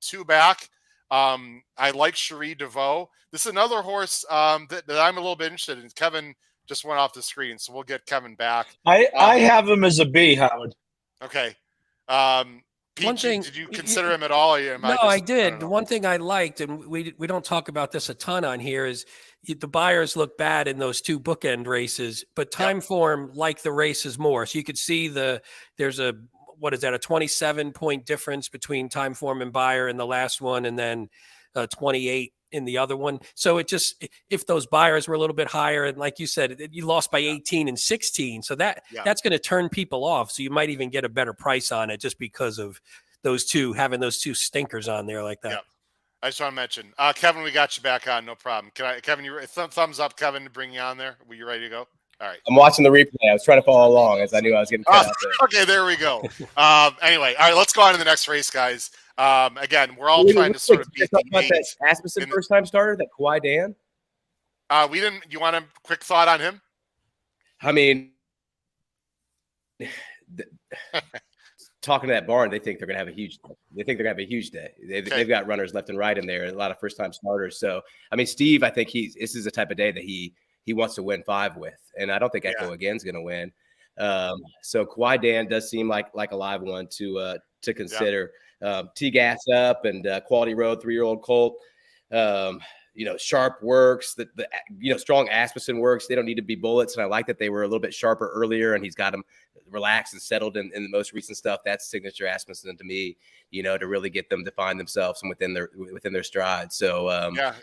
2 back. I like Cherie DeVoe. This is another horse that I'm a little bit interested in. Kevin just went off the screen, so we'll get Kevin back. I have him as a B, Howard. Okay. Pete, One thing, did you consider him at all? No, I did. The one thing I liked, and we don't talk about this a ton on here, is the buyers look bad in those 2 bookend races, but time form like the races more. So you could see there's a 27-point difference between time form and buyer in the last one, and then 28 in the other one. So if those buyers were a little bit higher, and like you said, you lost by 18 and 16, so that's going to turn people off. So you might even get a better price on it just because of having those two stinkers on there like that. Yeah. I just want to mention, Kevin, we got you back on. No problem. Kevin, thumbs up, Kevin, to bring you on there. Were you ready to go? All right. I'm watching the replay. I was trying to follow along as I knew I was getting cut out there. Okay, there we go. Anyway, all right, let's go on to the next race, guys. Again, we're all trying to sort of beat the that Asmussen first-time starter, that Kawhi Dan. We didn't. You want a quick thought on him? I mean, talking to that barn, they think they're going to have a huge. They think they're going to have a huge day. They've got runners left and right in there, and a lot of first-time starters. So, I mean, Steve, I think this is the type of day that he wants to win 5 with, and I don't think Echo again's going to win. So Kawhi Dan does seem like a live one to consider. T-Gas up and Quality Road, 3-year-old colt. Sharp works. The strong Asmussen works. They don't need to be bullets, and I like that they were a little bit sharper earlier, and he's got them relaxed and settled in the most recent stuff. That's signature Asmussen to me. To really get them to find themselves and within their stride. So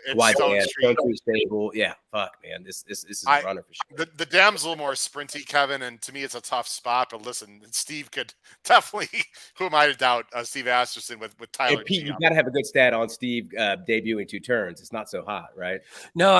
it's stable. Yeah, fuck, man, this is a runner for sure. The dam's a little more sprinty, Kevin, and to me it's a tough spot. But listen, Steve could definitely. Who am I to doubt Steve Asmussen with Tyler? Hey, Pete, you got to have a good stat on Steve debuting 2 turns. It's not so hot, right? No,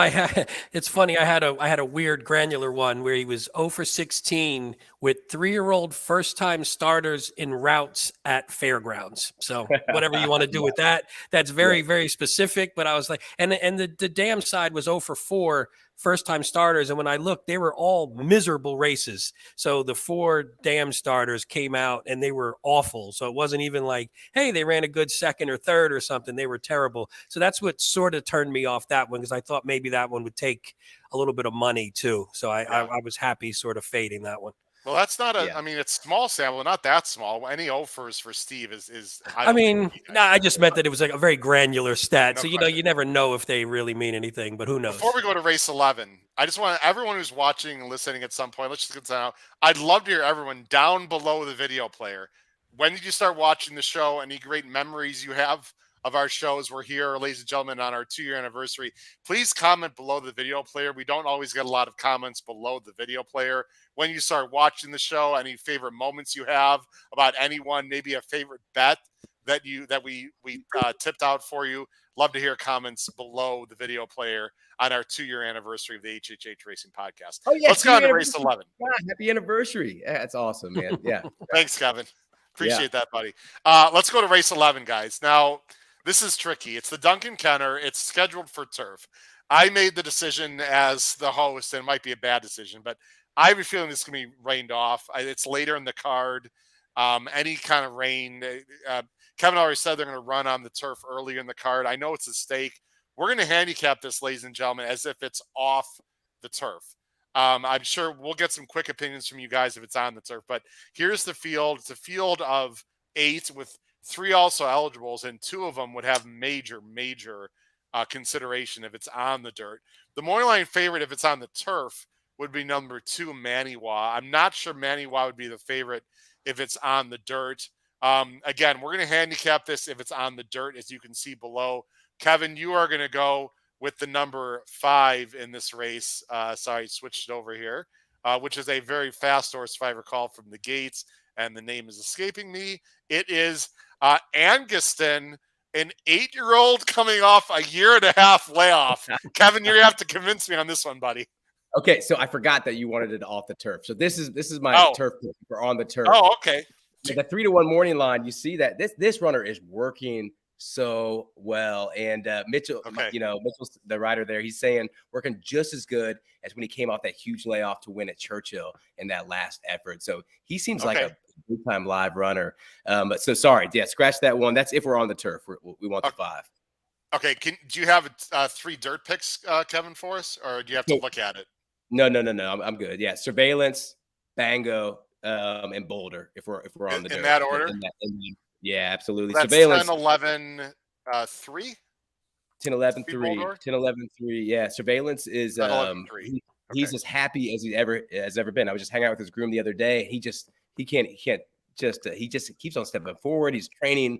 it's funny. I had a weird granular one where he was 0 for 16 with 3-year-old first-time starters in routes at Fairgrounds. So whatever you want to do with that, that's very, very specific. But I was like, and the dam side was 0 for 4 first-time starters. And when I looked, they were all miserable races. So the 4 dam starters came out and they were awful. So it wasn't even like, hey, they ran a good second or third or something. They were terrible. So that's what sort of turned me off that one, because I thought maybe that one would take a little bit of money too. So I was happy sort of fading that one. Well, that's not I mean, it's small sample, not that small. Any offers for Steve is. I just meant that it was like a very granular stat. So, you never know if they really mean anything, but who knows? Before we go to race 11, I just want everyone who's watching and listening at some point, let's just get that out. I'd love to hear everyone down below the video player. When did you start watching the show? Any great memories you have of our shows. We're here, ladies and gentlemen, on our 2-year anniversary. Please comment below the video player. We don't always get a lot of comments below the video player. When you start watching the show, any favorite moments you have about anyone, maybe a favorite bet that we tipped out for you. Love to hear comments below the video player on our 2-year anniversary of the HHH Racing Podcast. Oh, yeah. Let's go on to race 11. God, happy anniversary. Yeah, that's awesome, man. Yeah. Thanks, Kevin. Appreciate that, buddy. Let's go to race 11, guys. Now, this is tricky. It's the Duncan Kenner. It's scheduled for turf. I made the decision as the host, and it might be a bad decision, but I have a feeling this is going to be rained off. It's later in the card. Any kind of rain. Kevin already said they're going to run on the turf earlier in the card. I know it's a stake. We're going to handicap this, ladies and gentlemen, as if it's off the turf. I'm sure we'll get some quick opinions from you guys if it's on the turf. But here's the field. It's a field of 8 with 3 also eligibles, and 2 of them would have major consideration if it's on the dirt. The morning line favorite, if it's on the turf, would be number 2, Maniwa. I'm not sure Maniwa would be the favorite if it's on the dirt. Again, we're going to handicap this if it's on the dirt, as you can see below. Kevin, you are going to go with the number 5 in this race. Sorry, switched it over here, which is a very fast horse, if I recall, from the gates, and the name is escaping me. It is Anguston, an 8-year-old coming off a 1.5-year layoff. Kevin, you're going to have to convince me on this one, buddy. Okay, so I forgot that you wanted it off the turf. So this is my turf pick for on the turf. Oh, okay. The 3-1 morning line, you see that this runner is working so well. And Mitchell, Mitchell's the rider there. He's saying working just as good as when he came off that huge layoff to win at Churchill in that last effort. So he seems like a big-time live runner. So sorry, scratch that one. That's if we're on the turf. We want the 5. Okay, do you have 3 dirt picks, Kevin, for us, or do you have to look at it? No. I'm good. Yeah, Surveillance, Bango, and Boulder. If we're on the dirt. In that order. Yeah, absolutely. That's Surveillance 10, 11, 3. 10, 11, 3. 10, 11, 3. Yeah, Surveillance is 10, 11, 3. He's as happy as he has ever been. I was just hanging out with his groom the other day. He just keeps on stepping forward. He's training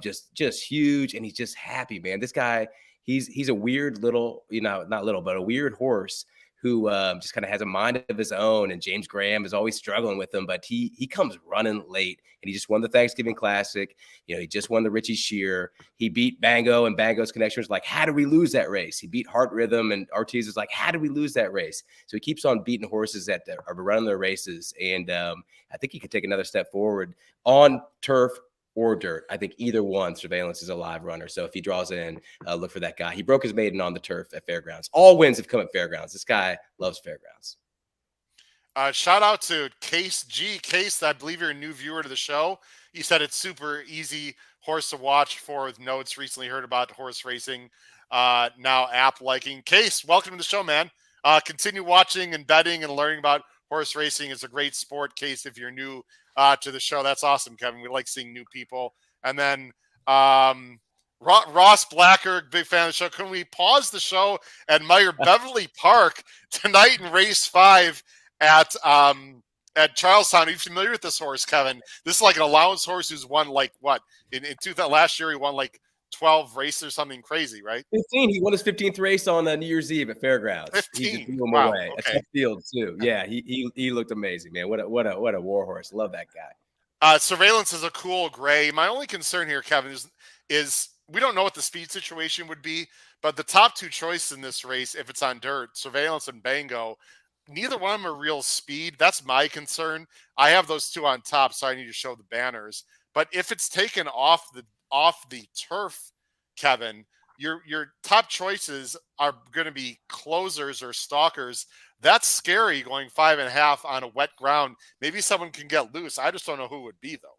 just huge, and he's just happy, man. This guy, he's a weird little, not little, but a weird horse who just kind of has a mind of his own. And James Graham is always struggling with him, but he comes running late, and he just won the Thanksgiving Classic. He just won the Richie Shear. He beat Bango, and Bango's connection was like, how did we lose that race? He beat Heart Rhythm, and Ortiz is like, how did we lose that race? So he keeps on beating horses that are running their races. And I think he could take another step forward on turf or dirt. I think either one, Surveillance is a live runner. So if he draws in, look for that guy. He broke his maiden on the turf at Fairgrounds. All wins have come at Fairgrounds. This guy loves Fairgrounds. Shout out to Case G. Case, I believe you're a new viewer to the show. You said it's super easy horse to watch for with notes. Recently heard about horse racing. Now app liking. Case, welcome to the show, man. Continue watching and betting and learning about horse racing. It's a great sport. Case, if you're new to the show, that's awesome, Kevin. We like seeing new people. And then Ross Blacker, big fan of the show. Can we pause the show and admire Beverly Park tonight in race 5 at Charlestown? Are you familiar with this horse, Kevin? This is like an allowance horse who's won like what? In last year he won like 12 races or something crazy, right? 15. He won his 15th race on New Year's Eve at Fairgrounds. 15. He just blew him Wow, away. okay. A tough field too. Yeah, he looked amazing, man. What a war horse. Love that guy. Surveillance is a cool gray. My only concern here, Kevin, is we don't know what the speed situation would be, but the top 2 choices in this race, if it's on dirt, Surveillance and Bango, neither one of them are real speed. That's my concern. I have those 2 on top, so I need to show the banners. But if it's taken off the turf, Kevin, your top choices are going to be closers or stalkers. That's scary going 5.5 on a wet ground. Maybe someone can get loose. I just don't know who it would be, though.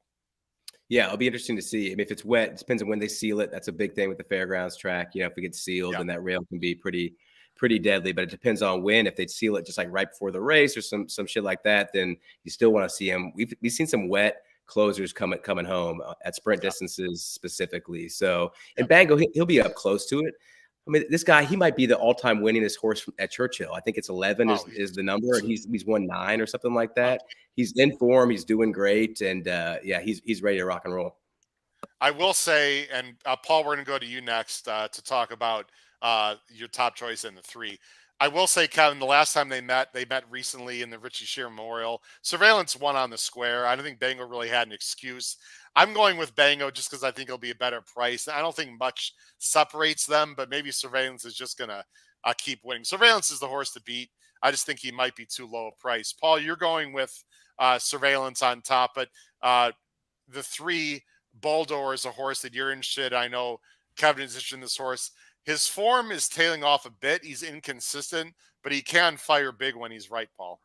Yeah, it'll be interesting to see. I mean, if it's wet, it depends on when they seal it. That's a big thing with the Fairgrounds track. If it gets sealed, then that rail can be pretty deadly. But it depends on when. If they seal it just like right before the race or some shit like that, then you still want to see them. We've seen some wet closers coming home at sprint distances specifically. So, and Bango, he'll be up close to it. I mean, this guy, he might be the all-time winningest horse at Churchill. I think it's 11 is the number. And he's won 9 or something like that. He's in form. He's doing great. And he's ready to rock and roll. I will say, and Paul, we're going to go to you next to talk about your top choice in the 3. I will say, Kevin, the last time they met recently in the Richie Shear Memorial. Surveillance won on the square. I don't think Bango really had an excuse. I'm going with Bango just because I think it'll be a better price. I don't think much separates them, but maybe Surveillance is just going to keep winning. Surveillance is the horse to beat. I just think he might be too low a price. Paul, you're going with Surveillance on top, but the 3, Boldor is a horse that you're interested. I know Kevin is interested in this horse. His form is tailing off a bit. He's inconsistent, but he can fire big when he's right, Paul.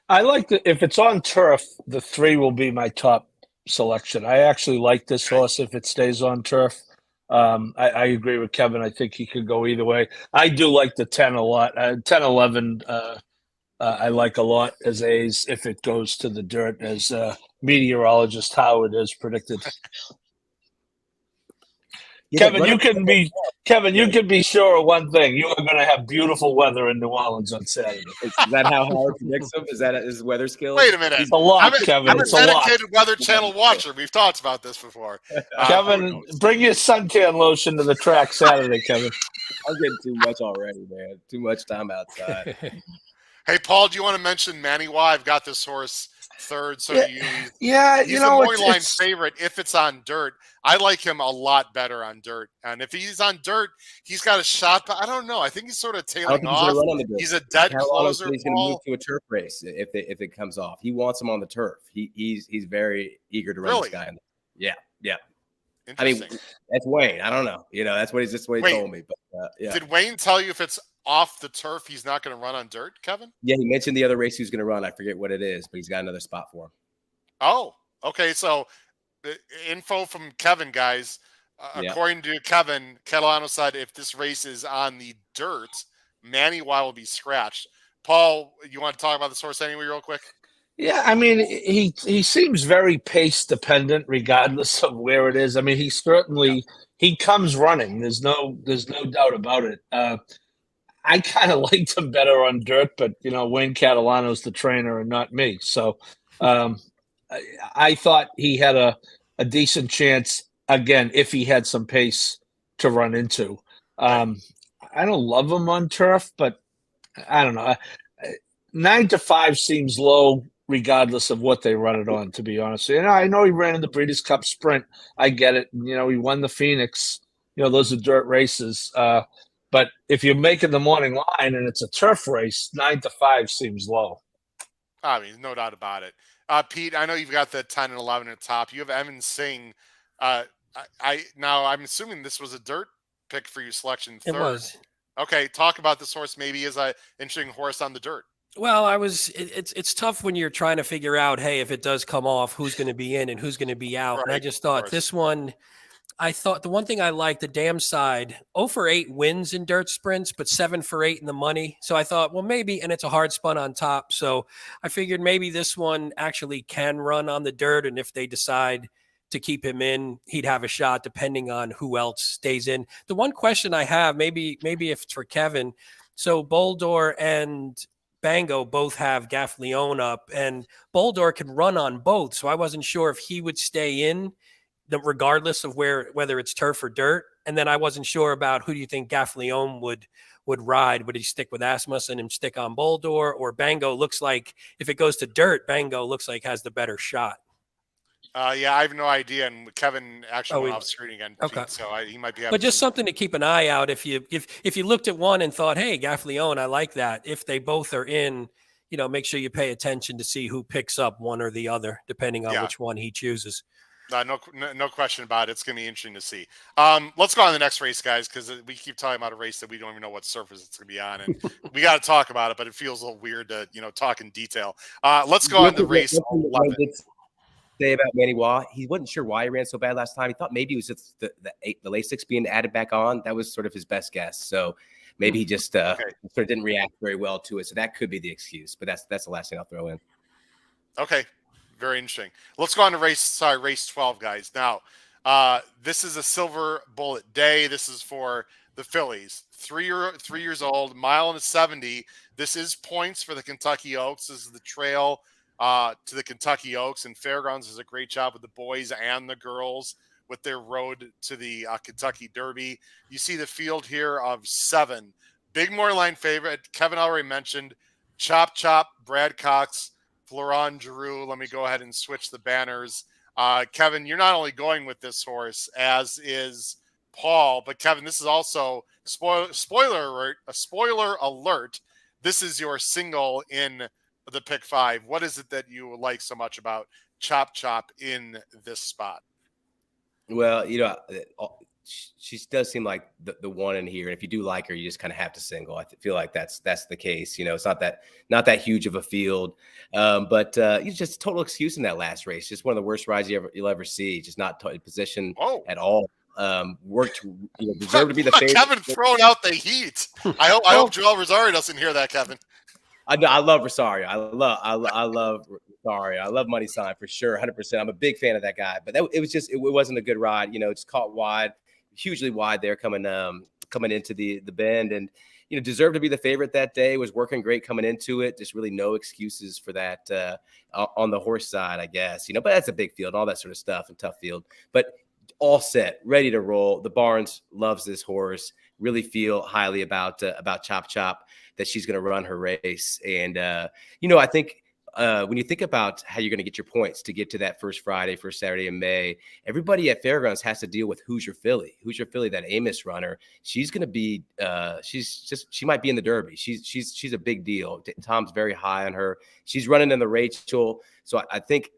I like if it's on turf, the 3 will be my top selection. I actually like this horse if it stays on turf. I agree with Kevin. I think he could go either way. I do like the 10 a lot. 10, 11, I like a lot as A's if it goes to the dirt, as meteorologist Howard has predicted. Kevin, you can be sure of one thing: you are going to have beautiful weather in New Orleans on Saturday. Is that how Howard predicts them? Is that his weather skills? Wait a minute. It's a lot, Kevin. I'm a it's a lot. dedicated Weather Channel watcher. We've talked about this before. Kevin, bring your suntan lotion to the track Saturday, Kevin. I'm getting too much already, man. Too much time outside. Hey, Paul, do you want to mention Maniwa? I've got this horse 3rd, so do you. Yeah, he's a morning line favorite if it's on dirt. I like him a lot better on dirt. And if he's on dirt, he's got a shot, but I don't know. I think he's sort of tailing off. He's a dead closer. He's going to move to a turf race if it comes off. He wants him on the turf. He's very eager to run this guy. Yeah. I mean, that's Wayne. I don't know. That's what he told me. But yeah. Did Wayne tell you if it's off the turf, he's not going to run on dirt, Kevin? Yeah, he mentioned the other race he was going to run. I forget what it is, but he's got another spot for him. Oh, okay. So info from Kevin, guys. According to Kevin, Catalano said if this race is on the dirt, Maniwa will be scratched. Paul, you want to talk about this horse anyway real quick? Yeah, I mean, he seems very pace dependent, regardless of where it is. I mean, he comes running. There's no doubt about it. I kind of liked him better on dirt, but Wayne Catalano's the trainer and not me. So I thought he had a decent chance again if he had some pace to run into. I don't love him on turf, but I don't know. 9 to 5 seems low, regardless of what they run it on. To be honest, I know he ran in the Breeders' Cup Sprint. I get it. He won the Phoenix. Those are dirt races. But if you're making the morning line and it's a turf race, 9 to 5 seems low. I mean, no doubt about it. Pete, I know you've got the 10 and 11 at the top. You have Evan Singh. Now I'm assuming this was a dirt pick for you, selection 3rd. It was. Okay, talk about this horse maybe as an interesting horse on the dirt. Well, it's tough when you're trying to figure out, hey, if it does come off, who's going to be in and who's going to be out. Right, and I just thought this one, I thought the one thing I liked, the damn side, 0 for 8 wins in dirt sprints, but 7 for 8 in the money. So I thought, well, maybe, and it's a hard spun on top. So I figured maybe this one actually can run on the dirt. And if they decide to keep him in, he'd have a shot depending on who else stays in. The one question I have, maybe if it's for Kevin. So Boldor and Bango both have Gaff Leone up, and Boldor can run on both. So I wasn't sure if he would stay in regardless of whether it's turf or dirt. And then I wasn't sure about who do you think Gaff Leone would ride. Would he stick with Asmussen and stick on Boldor, or Bango looks like if it goes to dirt, Bango looks like has the better shot. Yeah, I have no idea. And Kevin actually went off screen again. Okay. So he might be. But just something to keep an eye out. If you looked at one and thought, hey, Gaff Leone, I like that. If they both are in, make sure you pay attention to see who picks up one or the other, depending on which one he chooses. No question about it. It's going to be interesting to see. Let's go on to the next race, guys, because we keep talking about a race that we don't even know what surface it's going to be on, and we got to talk about it. But it feels a little weird to talk in detail. Let's go on to race 11. Say about Maniwa, he wasn't sure why he ran so bad last time. He thought maybe it was just the Lasix being added back on. That was sort of his best guess. So maybe he just sort of didn't react very well to it. So that could be the excuse. But that's the last thing I'll throw in. Okay. Very interesting. Let's go on to race 12, guys. Now, this is a Silver Bullet Day. This is for the fillies. 3 years old, 1.70 miles. This is points for the Kentucky Oaks. This is the trail to the Kentucky Oaks, and Fairgrounds does a great job with the boys and the girls with their road to the Kentucky Derby. You see the field here of 7. Big morning line favorite. Kevin already mentioned Chop Chop, Brad Cox, Florent Giroux. Let me go ahead and switch the banners. Kevin, you're not only going with this horse, as is Paul, but Kevin, this is also spoiler alert. This is your single in the pick 5. What is it that you like so much about Chop Chop in this spot? Well, she does seem like the one in here. And if you do like her, you just kind of have to single. I feel like that's the case. It's not that huge of a field, but it's just a total excuse in that last race. Just one of the worst rides you'll ever see. Just not in position at all. Worked, deserved to be the favorite. Kevin throwing out the heat. I hope Joel Rosario doesn't hear that, Kevin. I love Rosario. I love Rosario. I love Money Sign for sure, 100%. I'm a big fan of that guy. But it wasn't a good ride. Just caught wide, hugely wide there coming into the bend, and deserved to be the favorite that day. Was working great coming into it. Just really no excuses for that on the horse side, I guess. But that's a big field, all that sort of stuff, and tough field. But all set, ready to roll. The Barnes loves this horse. Really feel highly about Chop Chop, that she's going to run her race. And, I think when you think about how you're going to get your points to get to that first Saturday in May, everybody at Fairgrounds has to deal with Hoosier Philly, that Amos runner. She's going to be, she might be in the Derby. She's a big deal. Tom's very high on her. She's running in the Rachel. So I think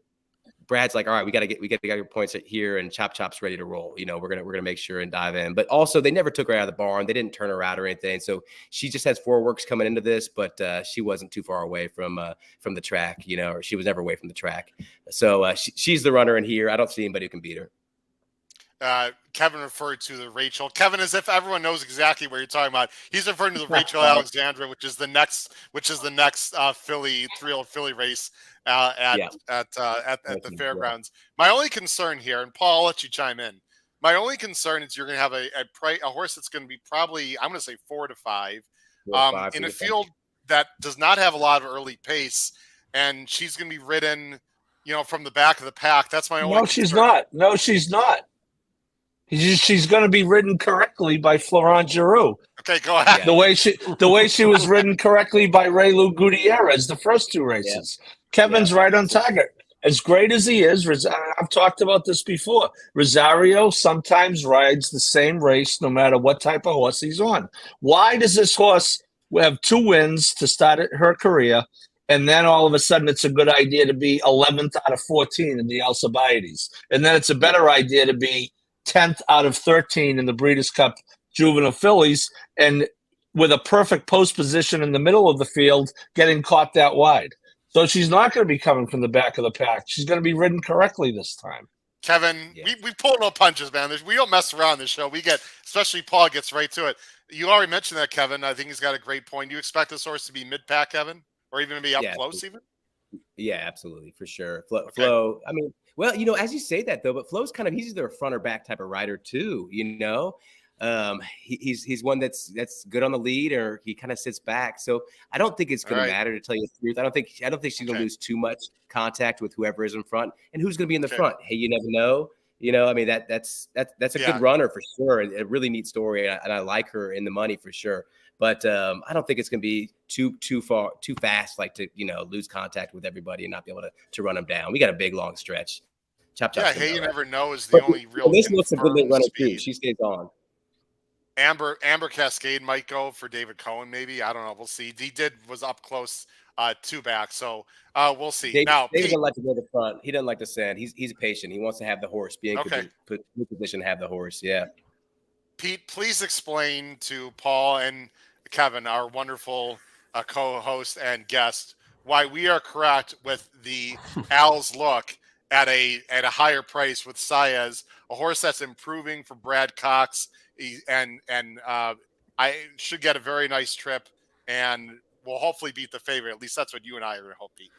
Brad's like, all right, we got to get your points here, and Chop Chop's ready to roll. We're gonna make sure and dive in. But also, they never took her out of the barn. They didn't turn her out or anything. So she just has 4 works coming into this, but she wasn't too far away from the track, or she was never away from the track. So she's the runner in here. I don't see anybody who can beat her. Kevin referred to the Rachel. Kevin, as if everyone knows exactly what you're talking about. He's referring to the Rachel Alexandra, which is the next Philly 3-year-old Philly race at the Fairgrounds. My only concern here, and Paul, I'll let you chime in. My only concern is you're going to have a horse that's going to be probably, I'm going to say 4 to 5, in a field that does not have a lot of early pace, and she's going to be ridden, from the back of the pack. That's my only. No, she's not. She's going to be ridden correctly by Florent Giroux. Okay, go ahead. The way she was ridden correctly by Raylu Gutierrez the first 2 races. Yeah. Kevin's right on target. As great as he is, I've talked about this before. Rosario sometimes rides the same race no matter what type of horse he's on. Why does this horse have 2 wins to start her career, and then all of a sudden it's a good idea to be 11th out of 14 in the Alcibiades, and then it's a better idea to be 10th out of 13 in the Breeders' Cup Juvenile Fillies, and with a perfect post position in the middle of the field, getting caught that wide. So she's not going to be coming from the back of the pack. She's going to be ridden correctly this time. Kevin, we pull no punches, man. We don't mess around this show. Especially Paul gets right to it. You already mentioned that, Kevin. I think he's got a great point. Do you expect this horse to be mid-pack, Kevin? Or even to be up close even? Yeah, absolutely, for sure. Flo, I mean, well, as you say that, though, but Flo's he's either a front or back type of rider, too, He's one that's good on the lead, or he kind of sits back. So I don't think it's going to matter, to tell you the truth. I don't think she's going to lose too much contact with whoever is in front, and who's going to be in the front. Hey, you never know. I mean, that's a good runner for sure, and a really neat story, and I like her in the money for sure. But I don't think it's going to be too fast, like to lose contact with everybody and not be able to run them down. We got a big long stretch. Chop. Yeah, hey, you never know is the only real. This looks a good late runner too. She stays on. Amber Cascade might go for David Cohen, maybe. I don't know. We'll see. He was up close 2 back, so we'll see. David Pete doesn't like to go to the front. He doesn't like to send. He's patient. He wants to have the horse, be in good position, have the horse. Yeah. Pete, please explain to Paul and Kevin, our wonderful co-host and guest, why we are correct with the Al's look at a higher price with Saez, a horse that's improving for Brad Cox, and I should get a very nice trip, and will hopefully beat the favorite. At least that's what you and I are going to hope beat.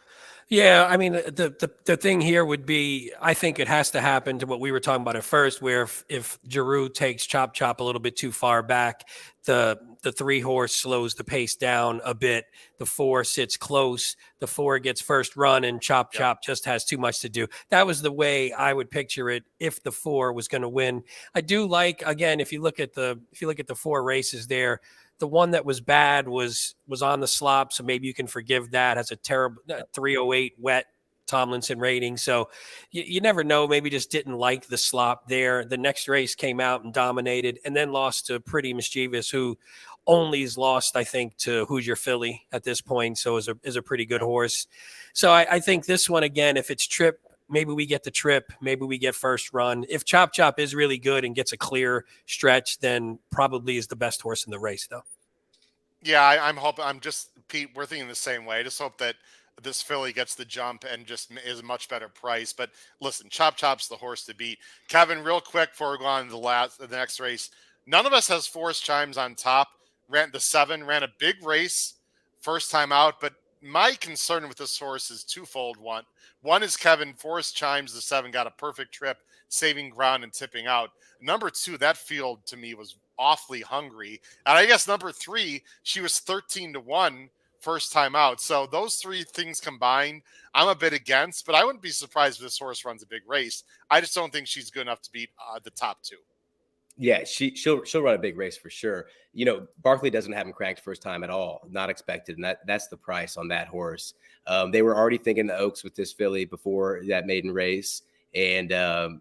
Yeah, I mean, the thing here would be, I think it has to happen to what we were talking about at first, where if Giroux takes Chop Chop a little bit too far back, the 3-horse slows the pace down a bit. The 4 sits close. The 4 gets first run, and Chop Chop just has too much to do. That was the way I would picture it if the 4 was going to win. I do like, again, if you look at the 4 races there, the one that was bad was on the slop, so maybe you can forgive that. Has a terrible 308 wet Tomlinson rating, so you never know. Maybe just didn't like the slop there. The next race came out and dominated, and then lost to Pretty Mischievous, who only has lost, I think, to Who's Your Filly at this point. So is a pretty good horse. So I think this one again, if it's Trip, maybe we get the Trip, maybe we get first run. If Chop Chop is really good and gets a clear stretch, then probably is the best horse in the race, though. Yeah, I'm hoping. Pete, we're thinking the same way. I just hope that this filly gets the jump and just is a much better price. But listen, Chop Chop's the horse to beat. Kevin, real quick before we go on to the next race, none of us has Forest Chimes on top. Ran the 7, ran a big race first time out, but my concern with this horse is twofold. One is Kevin, Forest Chimes, the 7, got a perfect trip, saving ground and tipping out. Number 2, that field to me was awfully hungry. And I guess number 3, she was 13-1 first time out. So those 3 things combined, I'm a bit against, but I wouldn't be surprised if this horse runs a big race. I just don't think she's good enough to beat the top 2. Yeah, she'll run a big race for sure. You know, Barkley doesn't have him cranked first time at all, not expected, and that's the price on that horse. They were already thinking the Oaks with this filly before that maiden race, and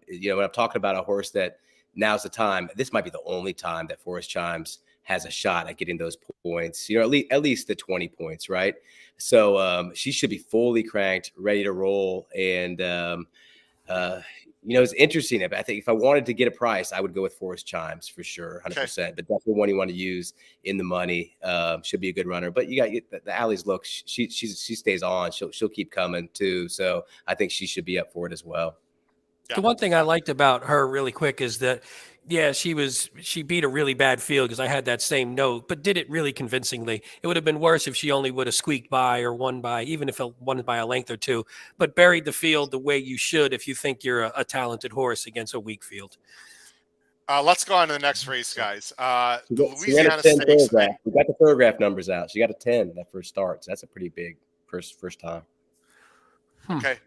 you know, when I'm talking about a horse that now's the time, this might be the only time that Forest Chimes has a shot at getting those points. You know, at least the 20 points, right? So she should be fully cranked, ready to roll, and you know, it's interesting. I think if I wanted to get a price, I would go with Forest Chimes for sure, 100%. Okay. But definitely one you want to use in the money. Should be a good runner. But you got the Alley's look. She stays on. She'll keep coming too. So I think she should be up for it as well. Yeah. The one thing I liked about her really quick is that, yeah, she beat a really bad field, because I had that same note, but did it really convincingly. It would have been worse if she only would have squeaked by or won by, even if it won by a length or two, but buried the field the way you should if you think you're a talented horse against a weak field. Let's go on to the next race, guys. The She ran Louisiana a 10 Stakes. Thoroughgraph. We got the Fairground numbers out. She got a 10 that first start. So that's a pretty big first time. Okay.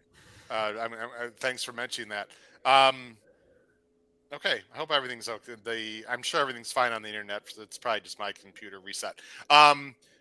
Thanks for mentioning that. Okay. I hope everything's okay. I'm sure everything's fine on the internet. It's probably just my computer reset.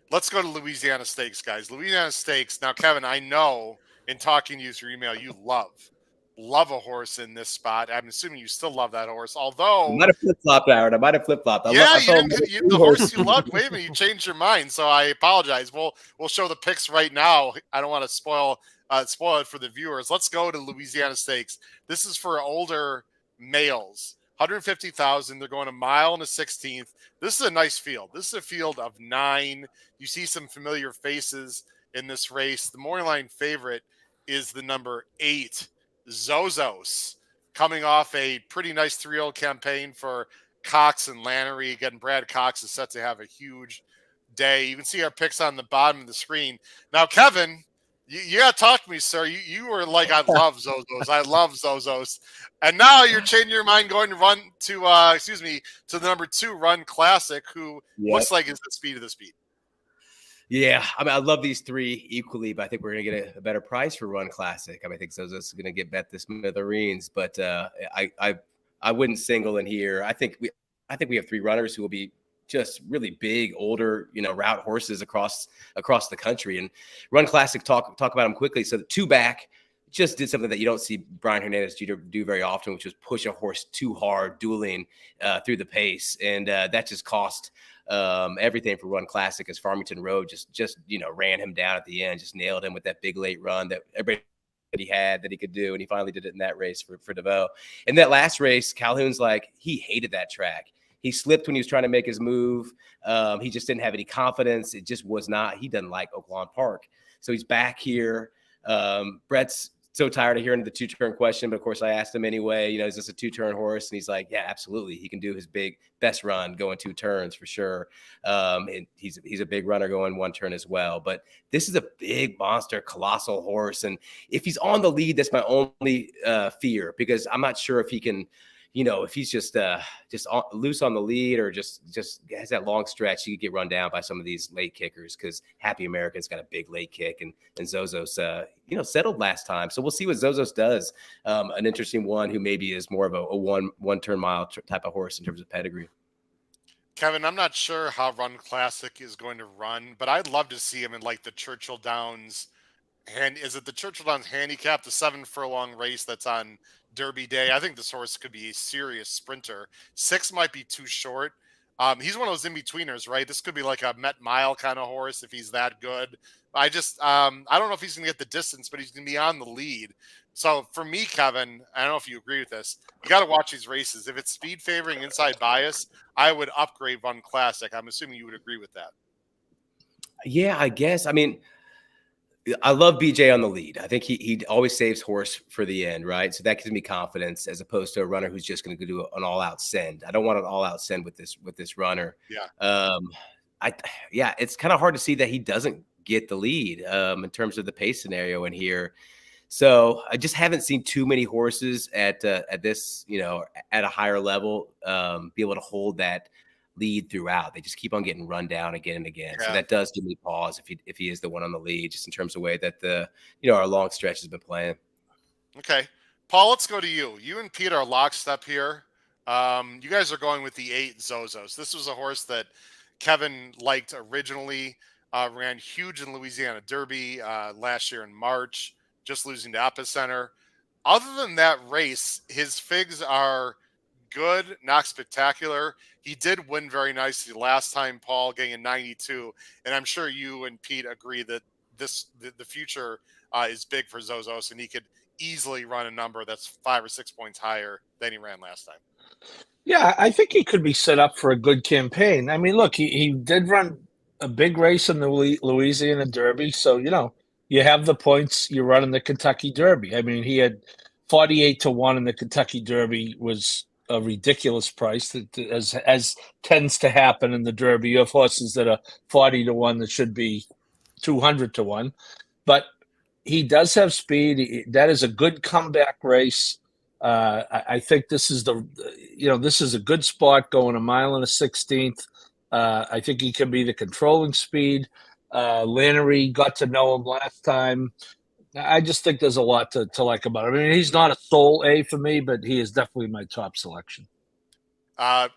Let's go to Louisiana Stakes, guys. Louisiana Stakes. Now, Kevin, I know in talking to you through email, you love a horse in this spot. I'm assuming you still love that horse, although I might have flip-flopped, Aaron. I might have flip-flopped. Yeah, the horse you loved. Wait a minute, you changed your mind, so I apologize. We'll show the picks right now. I don't want to spoil it for the viewers. Let's go to Louisiana Stakes. This is for older males. 150,000. They're going a mile and a 16th. This is a nice field. This is a field of 9. You see some familiar faces in this race. The morning line favorite is the number 8, Zozos, coming off a pretty nice 3-0 campaign for Cox and Lannery. Again, Brad Cox is set to have a huge day. You can see our picks on the bottom of the screen. Now, Kevin, you got to talk to me, sir. You were like, I love Zozos. I love Zozos. And now you're changing your mind, going to run to the number 2 Run Classic, who looks like is the speed of the speed. Yeah, I mean, I love these 3 equally, but I think we're going to get a better price for Run Classic. I mean, I think Zozos is going to get bet the smithereens, but I wouldn't single in here. I think we have 3 runners who will be just really big, older, route horses across the country. And Run Classic, talk about them quickly. So the 2 back just did something that you don't see Brian Hernandez Jr. do very often, which was push a horse too hard, dueling through the pace, and that just cost everything for Run Classic, as Farmington Road just ran him down at the end, just nailed him with that big late run that everybody had that he could do, and he finally did it in that race for DeVoe. In that last race, Calhoun's like, he hated that track. He slipped when he was trying to make his move. He just didn't have any confidence. It just was not. He doesn't like Oaklawn Park, so he's back here. Brett's so tired of hearing the 2-turn question, but of course I asked him anyway, is this a 2-turn horse? And he's like, yeah, absolutely. He can do his best run going 2 turns for sure. And he's a big runner going 1 turn as well. But this is a big monster, colossal horse. And if he's on the lead, that's my only fear, because I'm not sure if he can, if he's just loose on the lead or just has that long stretch, he could get run down by some of these late kickers, because Happy American's got a big late kick, and Zozos, settled last time. So we'll see what Zozos does. An interesting one who maybe is more of a one turn mile type of horse in terms of pedigree. Kevin, I'm not sure how Run Classic is going to run, but I'd love to see him in like the Churchill Downs. And is it the Churchill Downs handicap, the 7 furlong race that's on Derby Day? I think this horse could be a serious sprinter. 6 might be too short. He's one of those in-betweeners, right? This could be like a Met Mile kind of horse if he's that good. I don't know if he's going to get the distance, but he's going to be on the lead. So for me, Kevin, I don't know if you agree with this. You got to watch these races. If it's speed favoring inside bias, I would upgrade Run Classic. I'm assuming you would agree with that. Yeah, I guess. I mean, I love BJ on the lead. I think he always saves horse for the end, right? So that gives me confidence, as opposed to a runner who's just going to do an all-out send. I don't want an all-out send with this runner. Yeah. It's kind of hard to see that he doesn't get the lead in terms of the pace scenario in here. So I just haven't seen too many horses at this, at a higher level, be able to hold that lead throughout. They just keep on getting run down again and again. Yeah. So that does give me pause if he is the one on the lead, just in terms of the way that our long stretch has been playing. Okay. Paul, let's go to you. You and Pete are lockstep here. You guys are going with the 8 Zozos. This was a horse that Kevin liked originally, ran huge in Louisiana Derby last year in March, just losing to Epicenter. Other than that race, his figs are good, not spectacular. He did win very nicely last time, Paul, getting a 92. And I'm sure you and Pete agree that the future is big for Zozos, and he could easily run a number that's 5 or 6 points higher than he ran last time. Yeah, I think he could be set up for a good campaign. I mean, look, he did run a big race in the Louisiana Derby. So, you have the points, you're running the Kentucky Derby. I mean, he had 48-1 in the Kentucky Derby, was a ridiculous price, that as tends to happen in the Derby. You have horses that are 40-1 that should be 200-1, but he does have speed. That is a good comeback race. I think this is this is a good spot, going 1 1/16. I think he can be the controlling speed. Lannery, got to know him last time. I just think there's a lot to like about him. I mean, he's not a sole A for me, but he is definitely my top selection. Paul,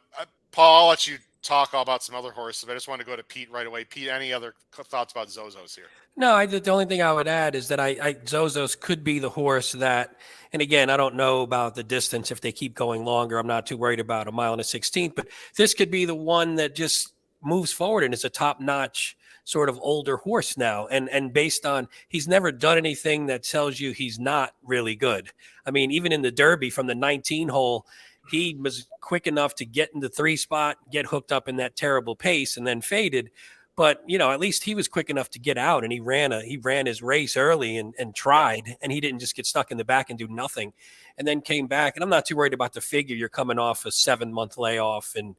I'll let you talk all about some other horses, but I just want to go to Pete right away. Pete, any other thoughts about Zozos here? No, the only thing I would add is that Zozos could be the horse that, and again, I don't know about the distance. If they keep going longer, I'm not too worried about 1 1/16, but this could be the one that just moves forward and is a top-notch sort of older horse now. And based on, he's never done anything that tells you he's not really good. I mean, even in the Derby from the 19 hole, he was quick enough to get in the 3 spot, get hooked up in that terrible pace, and then faded. But, at least he was quick enough to get out, and he ran his race early and tried, and he didn't just get stuck in the back and do nothing, and then came back. And I'm not too worried about the figure. You're coming off a 7-month layoff and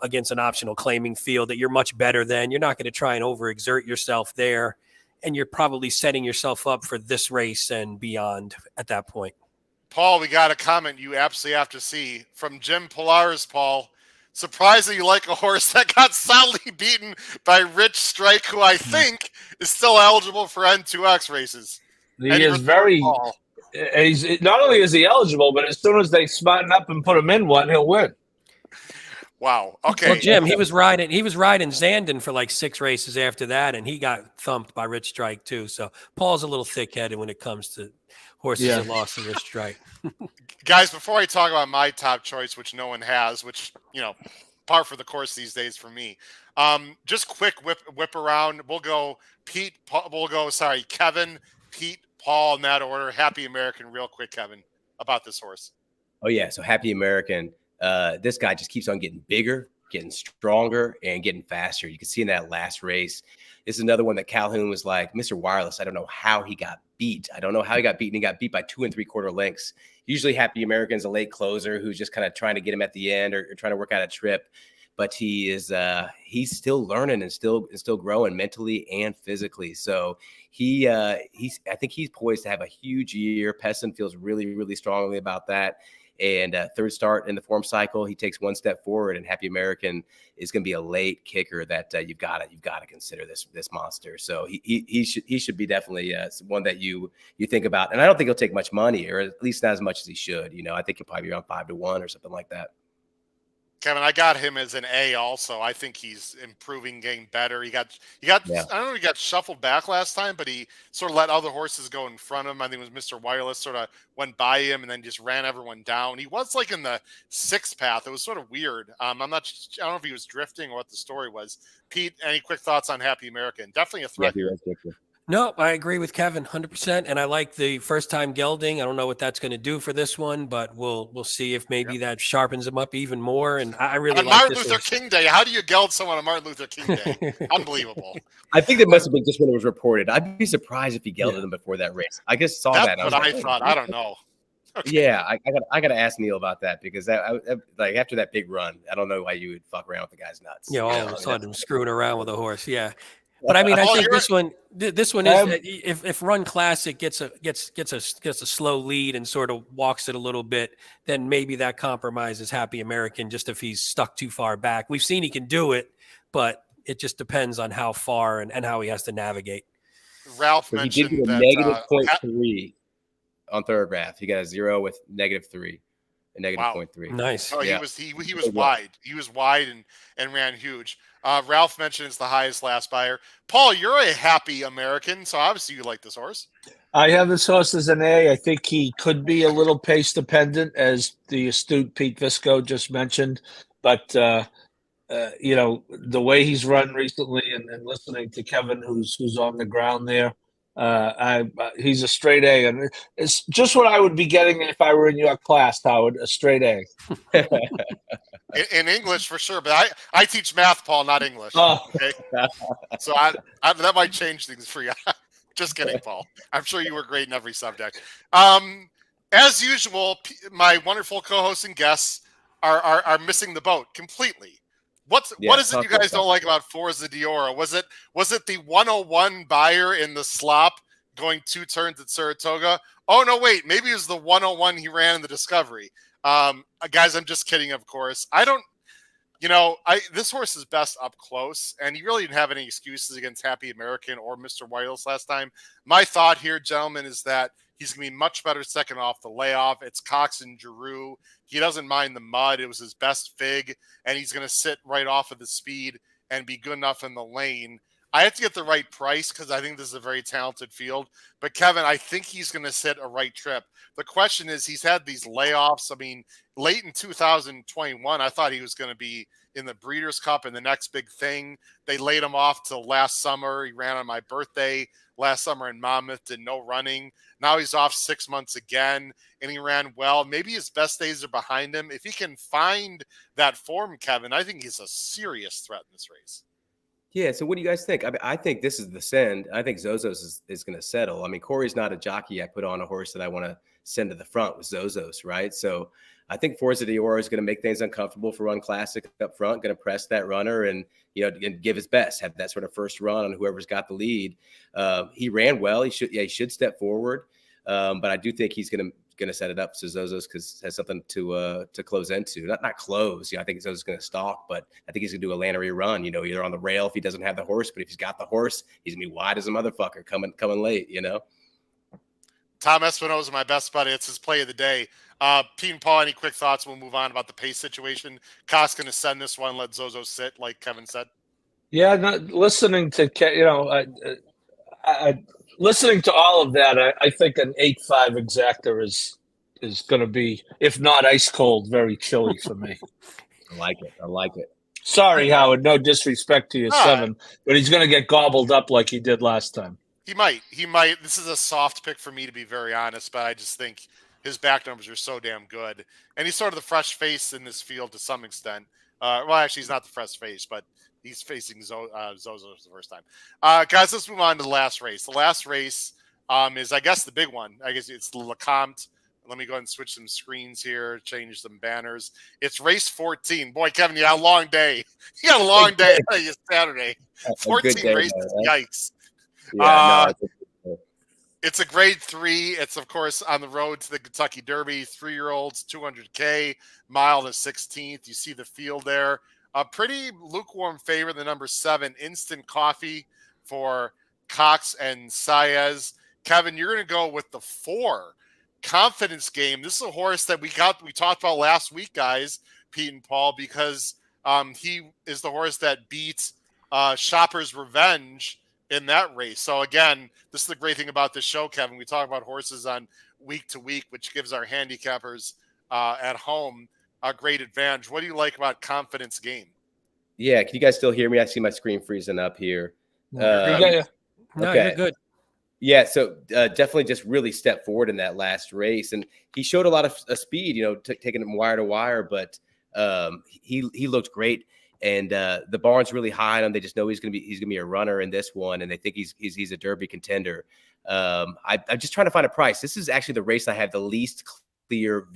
against an optional claiming field that you're much better than. You're not going to try and overexert yourself there, and you're probably setting yourself up for this race and beyond at that point. Paul, we got a comment you absolutely have to see from Jim Pilares, Paul. Surprised that you like a horse that got soundly beaten by Rich Strike, who I think is still eligible for N2X races. He is very. He's not only is he eligible, but as soon as they smarten up and put him in one, he'll win. Wow. Okay. Well, Jim, he was riding Zandon for like 6 races after that, and he got thumped by Rich Strike too. So Paul's a little thick-headed when it comes to horses that lost to Rich Strike. Guys, before I talk about my top choice, which no one has, which, par for the course these days for me, just quick whip around. We'll go Kevin, Pete, Paul in that order. Happy American real quick, Kevin, about this horse. Oh, yeah. So Happy American. This guy just keeps on getting bigger, getting stronger, and getting faster. You can see in that last race, This is another one that Calhoun was like, Mr. Wireless, I don't know how he got beat. I don't know how he got beat, and he got beat by 2 3/4 lengths. Usually Happy American's a late closer who's just kind of trying to get him at the end or trying to work out a trip. But he's still learning and still growing mentally and physically. So I think he's poised to have a huge year. Pessin feels really, really strongly about that. And third start in the form cycle, he takes one step forward, and Happy American is going to be a late kicker that you've got to consider this monster. So he should be definitely one that you think about. And I don't think he'll take much money, or at least not as much as he should. I think he'll probably be around 5-1 or something like that. Kevin, I got him as an A also. I think he's improving, getting better. He got Yeah. I don't know if he got shuffled back last time, but he sort of let other horses go in front of him. I think it was Mr. Wireless sort of went by him and then just ran everyone down. He was like in the 6th path. It was sort of weird. I don't know if he was drifting or what the story was. Pete, any quick thoughts on Happy American? Definitely a threat. Yeah, No, I agree with Kevin 100%. And I like the first time gelding. I don't know what that's going to do for this one, but we'll see if maybe that sharpens him up even more. And I really on like Martin this Luther horse. King Day. How do you geld someone on Martin Luther King Day? Unbelievable. I think it must have been just when it was reported. I'd be surprised if he gelded him before that race. I just saw that. That's what I thought. I don't know. Okay. Yeah, I got to ask Neil about that, because like after that big run, I don't know why you would fuck around with the guy's nuts. All of a sudden screwing around with a horse. Yeah. But I mean, I think this one is if Run Classic gets a slow lead and sort of walks it a little bit, then maybe that compromises Happy American just if he's stuck too far back. We've seen he can do it, but it just depends on how far and how he has to navigate. Ralph So mentioned he did get a negative 0.3 on Thoroughgraph. He got a 0 with -3, a negative Wow. 0.3. Nice. Oh, Yeah. he was wide. He was wide and ran huge. Ralph mentioned it's the highest last buyer. Paul, you're a Happy American, so obviously you like this horse. I have this horse as an A. I think he could be a little pace dependent, as the astute Pete Visco just mentioned. But the way he's run recently, and listening to Kevin, who's on the ground there, he's a straight A, and it's just what I would be getting if I were in your class, Howard. A straight A. In English for sure, but I teach math, Paul, not English. Oh. Okay, so I that might change things for you. Just kidding, Paul. I'm sure you were great in every subject. As usual, my wonderful co-hosts and guests are missing the boat completely. What is it you guys don't like about Forza Diora? Was it the 101 buyer in the slop going 2 turns at Saratoga? Oh no, wait, maybe it was the 101 he ran in the Discovery. Guys, I'm just kidding, of course. This horse is best up close, and he really didn't have any excuses against Happy American or Mr. Wireless last time. My thought here, gentlemen, is that he's going to be much better second off the layoff. It's Cox and Giroux. He doesn't mind the mud. It was his best fig, and he's going to sit right off of the speed and be good enough in the lane. I have to get the right price because I think this is a very talented field. But, Kevin, I think he's going to sit a right trip. The question is, he's had these layoffs. I mean, late in 2021, I thought he was going to be in the Breeders' Cup and the next big thing. They laid him off till last summer. He ran on my birthday last summer in Monmouth, did no running. Now he's off 6 months again, and he ran well. Maybe his best days are behind him. If he can find that form, Kevin, I think he's a serious threat in this race. Yeah. So what do you guys think? I think this is the send. I think Zozos is going to settle. I mean, Corey's not a jockey. I put on a horse that I want to send to the front with Zozos, right? So I think Forza Diora is going to make things uncomfortable for Run Classic up front, going to press that runner and give his best, have that sort of first run on whoever's got the lead. He ran well. He should step forward. But I do think he's going to set it up so Zozos has something to close into. Not close. I think Zozos going to stalk, but I think he's going to do a Lannery run. Either on the rail if he doesn't have the horse, but if he's got the horse, he's going to be wide as a motherfucker coming late. Tom Espinosa, my best buddy. It's his play of the day. Pete and Paul, any quick thoughts? We'll move on about the pace situation. Koss going to send this one, let Zozo sit, like Kevin said. Yeah, listening to listening to all of that, I think an 8.5 exactor is going to be, if not ice cold, very chilly for me. I like it. Sorry, Howard. No disrespect to your 7, but he's going to get gobbled up like he did last time. He might. This is a soft pick for me, to be very honest, but I just think his back numbers are so damn good. And he's sort of the fresh face in this field to some extent. Well, actually, he's not the fresh face, but He's facing Zozo for the first time. Guys, let's move on to the last race. The last race is, I guess, the big one. I guess it's the Lecomte. Let me go ahead and switch some screens here, change some banners. It's race 14. Boy, Kevin, you had a long day. You had a long day. It's Saturday. 14 day, races. right? Yikes. Yeah, It's a grade 3. It's, of course, on the road to the Kentucky Derby. 3-year-olds, 200K, mile to 16th. You see the field there. A pretty lukewarm favorite, the number 7, Instant Coffee for Cox and Saez. Kevin, you're going to go with the 4, Confidence Game. This is a horse that we talked about last week, guys, Pete and Paul, because he is the horse that beat Shopper's Revenge in that race. So again, this is the great thing about this show, Kevin. We talk about horses on week to week, which gives our handicappers at home a great advantage. What do you like about Confidence Game? Yeah, can you guys still hear me? I see my screen freezing up here. You're good. Yeah, so definitely just really stepped forward in that last race, and he showed a lot of speed, taking it wire to wire, but he looked great, and the barn's really high on him. They just know he's gonna be a runner in this one, and they think he's a Derby contender. I'm just trying to find a price. This is actually the race I have the least clear.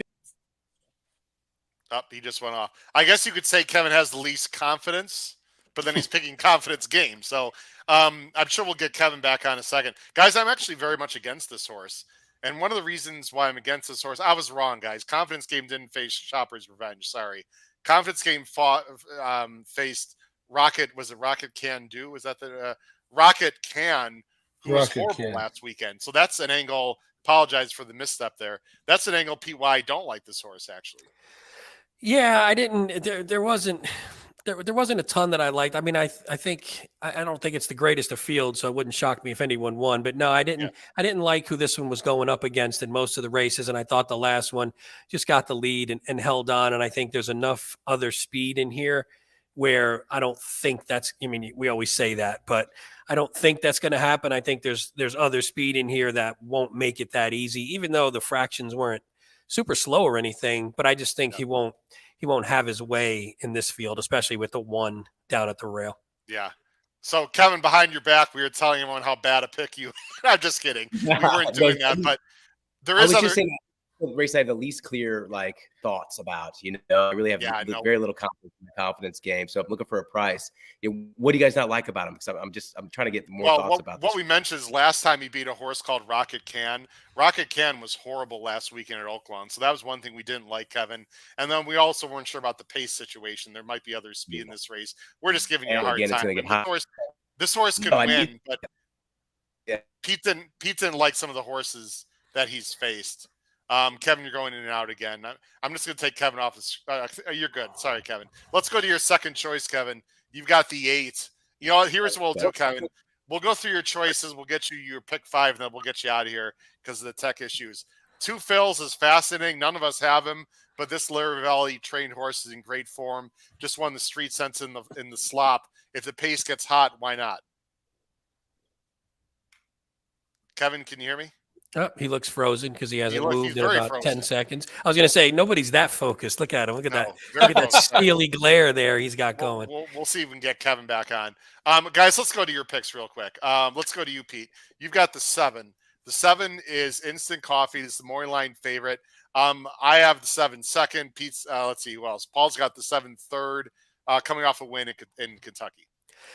Oh, he just went off. I guess you could say Kevin has the least confidence, but then he's picking Confidence Game. So I'm sure we'll get Kevin back on in a second. Guys, I'm actually very much against this horse. And one of the reasons why I'm against this horse, I was wrong, guys. Confidence Game didn't face Shopper's Revenge. Sorry. Confidence Game faced Rocket. Was it Rocket Can Do? Was that the Rocket Can, who was horrible last weekend? So that's an angle. Apologize for the misstep there. That's an angle, Pete, why I don't like this horse, actually. Yeah, I didn't. There wasn't a ton that I liked. I mean, I don't think it's the greatest of fields, so it wouldn't shock me if anyone won. But no, I didn't. Yeah. I didn't like who this one was going up against in most of the races, and I thought the last one just got the lead and held on. And I think there's enough other speed in here where I don't think that's. I mean, we always say that, but I don't think that's going to happen. I think there's other speed in here that won't make it that easy, even though the fractions weren't super slow or anything, but I just think he won't have his way in this field, especially with the 1 down at the rail. Yeah. So Kevin, behind your back, we were telling everyone how bad a pick you. I'm just kidding. We weren't doing that, but there is other. The race I have the least clear thoughts about. I really have very little confidence in the Confidence Game. So I'm looking for a price. What do you guys not like about him? Because I'm trying to get more thoughts about this. What we mentioned is last time he beat a horse called Rocket Can. Rocket Can was horrible last weekend at Oaklawn. So that was one thing we didn't like, Kevin. And then we also weren't sure about the pace situation. There might be other speed in this race. We're just giving you a hard time. This horse can win, but Pete didn't like some of the horses that he's faced. Kevin, you're going in and out again. I'm just going to take Kevin off. You're good. Sorry, Kevin. Let's go to your second choice, Kevin. You've got the 8. Here's what we'll do, Kevin. We'll go through your choices. We'll get you your pick 5, and then we'll get you out of here because of the tech issues. 2 Phils is fascinating. None of us have him, but this Laravelli trained horse is in great form. Just won the Street Sense in the slop. If the pace gets hot, why not? Kevin, can you hear me? Oh, he looks frozen because he hasn't moved in about 10 seconds. I was going to say, nobody's that focused. Look at him. Look at that steely glare there he's got going. We'll see if we can get Kevin back on. Guys, let's go to your picks real quick. Let's go to you, Pete. You've got the 7. The 7 is Instant Coffee. This is the morning line favorite. I have the 7 second. Pete's, let's see who else. Paul's got the 7 third, coming off a win in Kentucky.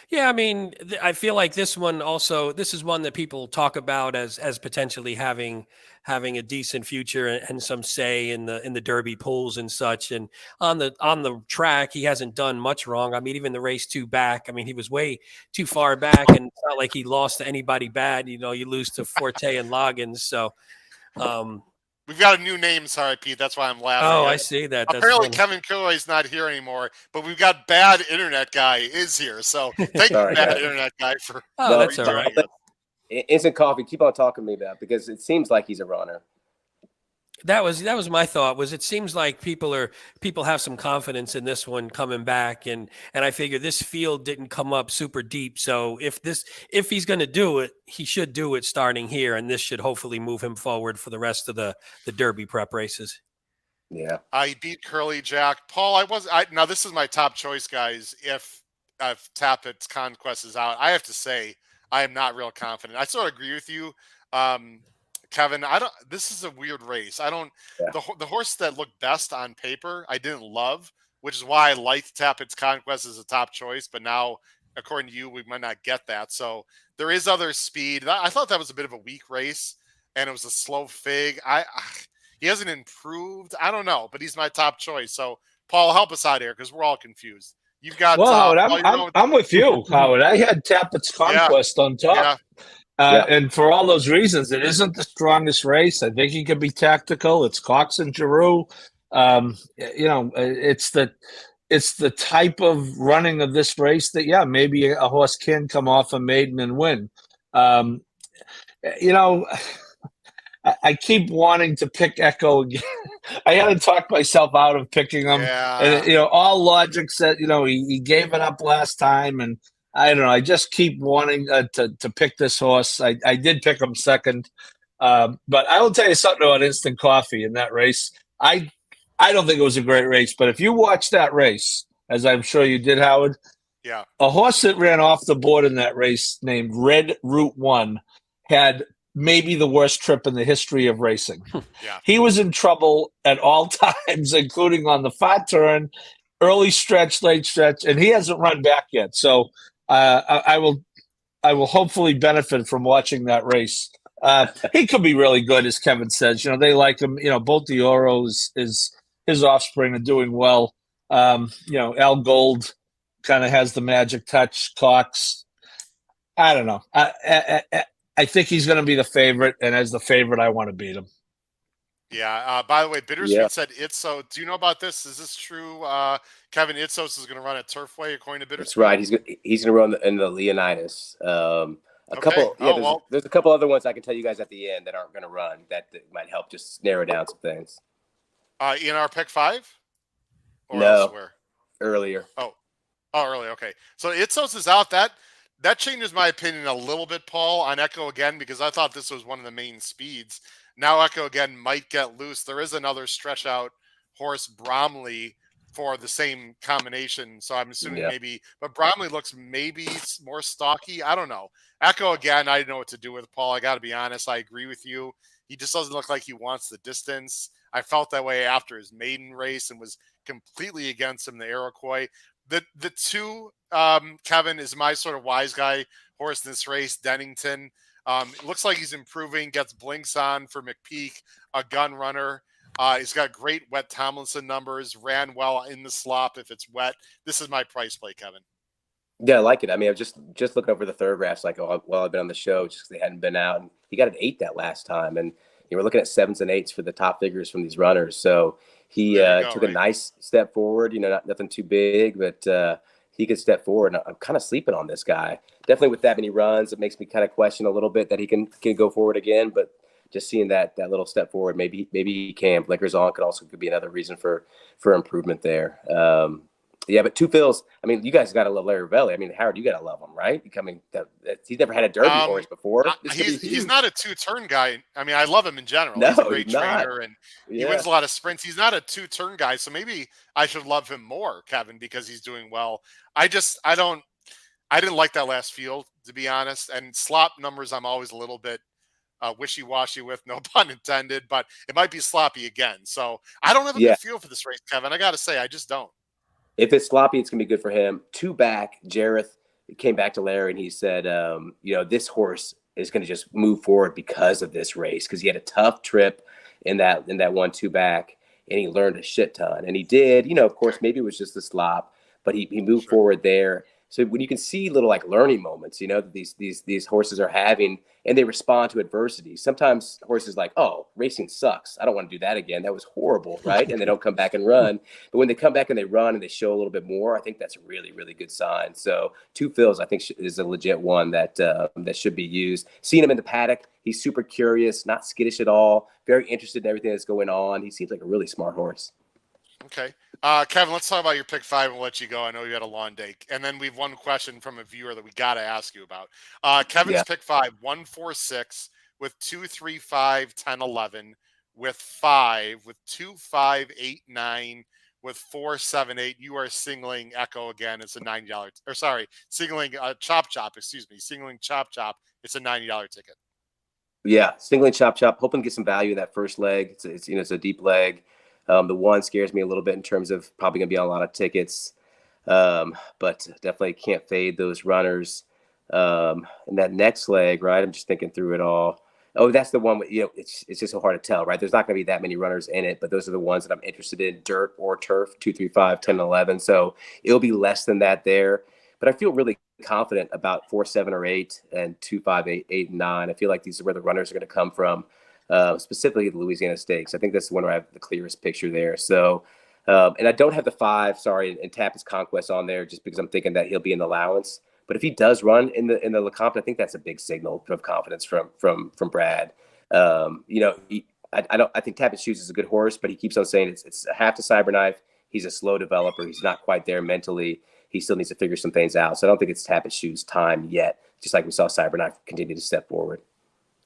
Yeah, I mean, I feel like this one also. This is one that people talk about as potentially having a decent future and some say in the Derby pools and such. And on the track, he hasn't done much wrong. I mean, even the race 2 back. I mean, he was way too far back, and it's not like he lost to anybody bad. You lose to Forte and Loggins. So, we've got a new name. Sorry, Pete. That's why I'm laughing. Oh, I see that. Apparently, Kevin Kilroy is not here anymore, but we've got Bad Internet Guy is here. So thank you, Bad Internet Guy, for. Oh, that's all right. Instant Coffee. Keep on talking to me about because it seems like he's a runner. That was my thought. It seems like people have some confidence in this one coming back, and I figure this field didn't come up super deep. So if he's going to do it, he should do it starting here, and this should hopefully move him forward for the rest of the Derby prep races. Yeah, I beat Curly Jack. Paul, now this is my top choice, guys. If Tappett's Conquest is out, I have to say I am not real confident. I sort of agree with you, Kevin. This is a weird race. The horse that looked best on paper, I didn't love, which is why I liked Tappett's Conquest as a top choice. But now, according to you, we might not get that. So there is other speed. I thought that was a bit of a weak race, and it was a slow fig. He hasn't improved. I don't know, but he's my top choice. So Paul, help us out here because we're all confused. You've got Howard, I'm with you, Howard. I had Tappett's Conquest on top. And for all those reasons, it isn't the strongest race. I think he could be tactical. It's Cox and Giroux. It's the type of running of this race that, maybe a horse can come off a maiden and win. I keep wanting to pick Echo again. I had to talk myself out of picking him. And, all logic said, he gave it up last time. And I don't know. I just keep wanting to pick this horse. I did pick him second. But I will tell you something about Instant Coffee in that race. I don't think it was a great race. But if you watch that race, as I'm sure you did, Howard, a horse that ran off the board in that race named Red Route 1 had maybe the worst trip in the history of racing. He was in trouble at all times, including on the far turn, early stretch, late stretch, and he hasn't run back yet. So I will hopefully benefit from watching that race. He could be really good, as Kevin says. They like him. Both the Oros is his offspring are doing well. Al Gold kind of has the magic touch. Cox, I don't know. I think he's going to be the favorite, and as the favorite, I want to beat him. By the way, Bittersweet said Itso. Do you know about this? Is this true? Kevin, Itsos is going to run at Turfway, according to Bittersweet. That's right. He's going to run in the Leonidas. There's a couple other ones I can tell you guys at the end that aren't going to run that might help just narrow down some things. In our pick 5? Or no, elsewhere? Earlier. Oh, early. Okay. So Itsos is out. That changes my opinion a little bit, Paul, on Echo again, because I thought this was one of the main speeds. Now Echo again might get loose. There is another stretch out horse, Bromley, for the same combination. So I'm assuming maybe, but Bromley looks maybe more stocky. I don't know. Echo again, I don't know what to do with Paul. I got to be honest. I agree with you. He just doesn't look like he wants the distance. I felt that way after his maiden race and was completely against him, the Iroquois. The two, Kevin, is my sort of wise guy horse in this race, Dennington. It looks like he's improving, gets blinks on for McPeak, a gun runner. He's got great wet Tomlinson numbers, ran well in the slop if it's wet. This is my price play, Kevin. Yeah, I like it. I mean, I'm just looking over the thoroughgraphs while I've been on the show, just because they hadn't been out. And he got an 8 that last time. And we're looking at 7s and 8s for the top figures from these runners. So he took a nice step forward, nothing too big, but he could step forward. And I'm kind of sleeping on this guy. Definitely with that many runs, it makes me kind of question a little bit that he can go forward again. But just seeing that little step forward, maybe he can. Blinkers on could be another reason for improvement there. But Two Phils, I mean, you guys got to love Larry Ravelli. I mean, Howard, you got to love him, right? He's never had a Derby horse before. He's not a two-turn guy. I mean, I love him in general. He's a great trainer, and he wins a lot of sprints. He's not a two-turn guy, so maybe I should love him more, Kevin, because he's doing well. I didn't like that last field, to be honest. And slop numbers, I'm always a little bit wishy-washy with, no pun intended, but it might be sloppy again. So I don't have a good feel for this race, Kevin. I got to say, I just don't. If it's sloppy, it's going to be good for him. 2 back, Jareth came back to Larry and he said, this horse is going to just move forward because of this race, because he had a tough trip in that 1-2 back, and he learned a shit ton. And he did, of course, maybe it was just the slop, but he moved forward there. So when you can see little learning moments, that these horses are having, and they respond to adversity. Sometimes horses racing sucks. I don't want to do that again. That was horrible, right? And they don't come back and run. But when they come back and they run and they show a little bit more, I think that's a really, really good sign. So Two Phils, I think, is a legit one that should be used. Seeing him in the paddock, he's super curious, not skittish at all, very interested in everything that's going on. He seems like a really smart horse. Okay. Kevin, let's talk about your pick 5 and let you go. I know you had a long day. And then we've one question from a viewer that we got to ask you about. Kevin's pick 5, 1, 4, 6 with 2, 3, 5, 10, 11 with 5 with 2, 5, 8, 9 with 478. You are singling Echo again. It's a $90, or sorry, singling Chop Chop, excuse me, singling Chop Chop. It's a $90 ticket. Yeah, singling Chop Chop, hoping to get some value in that first leg. It's a deep leg. The one scares me a little bit in terms of probably going to be on a lot of tickets, but definitely can't fade those runners. And that next leg, right? I'm just thinking through it all. Oh, that's the one. It's just so hard to tell, right? There's not going to be that many runners in it, but those are the ones that I'm interested in: dirt or turf, 2, 3, 5, 10, 11. So it'll be less than that there. But I feel really confident about 4, 7, or 8, and 2, 5, 8, 8, and 9. I feel like these are where the runners are going to come from, specifically the Louisiana Stakes. I think that's the one where I have the clearest picture there. So, and I don't have the 5, sorry, and Tappett's Conquest on there just because I'm thinking that he'll be in the allowance. But if he does run in the Lecomte, I think that's a big signal of confidence from Brad. I think Tappet Shoes is a good horse, but he keeps on saying it's a half to Cyberknife. He's a slow developer. He's not quite there mentally. He still needs to figure some things out. So I don't think it's Tappet Shoes time yet. Just like we saw Cyberknife continue to step forward.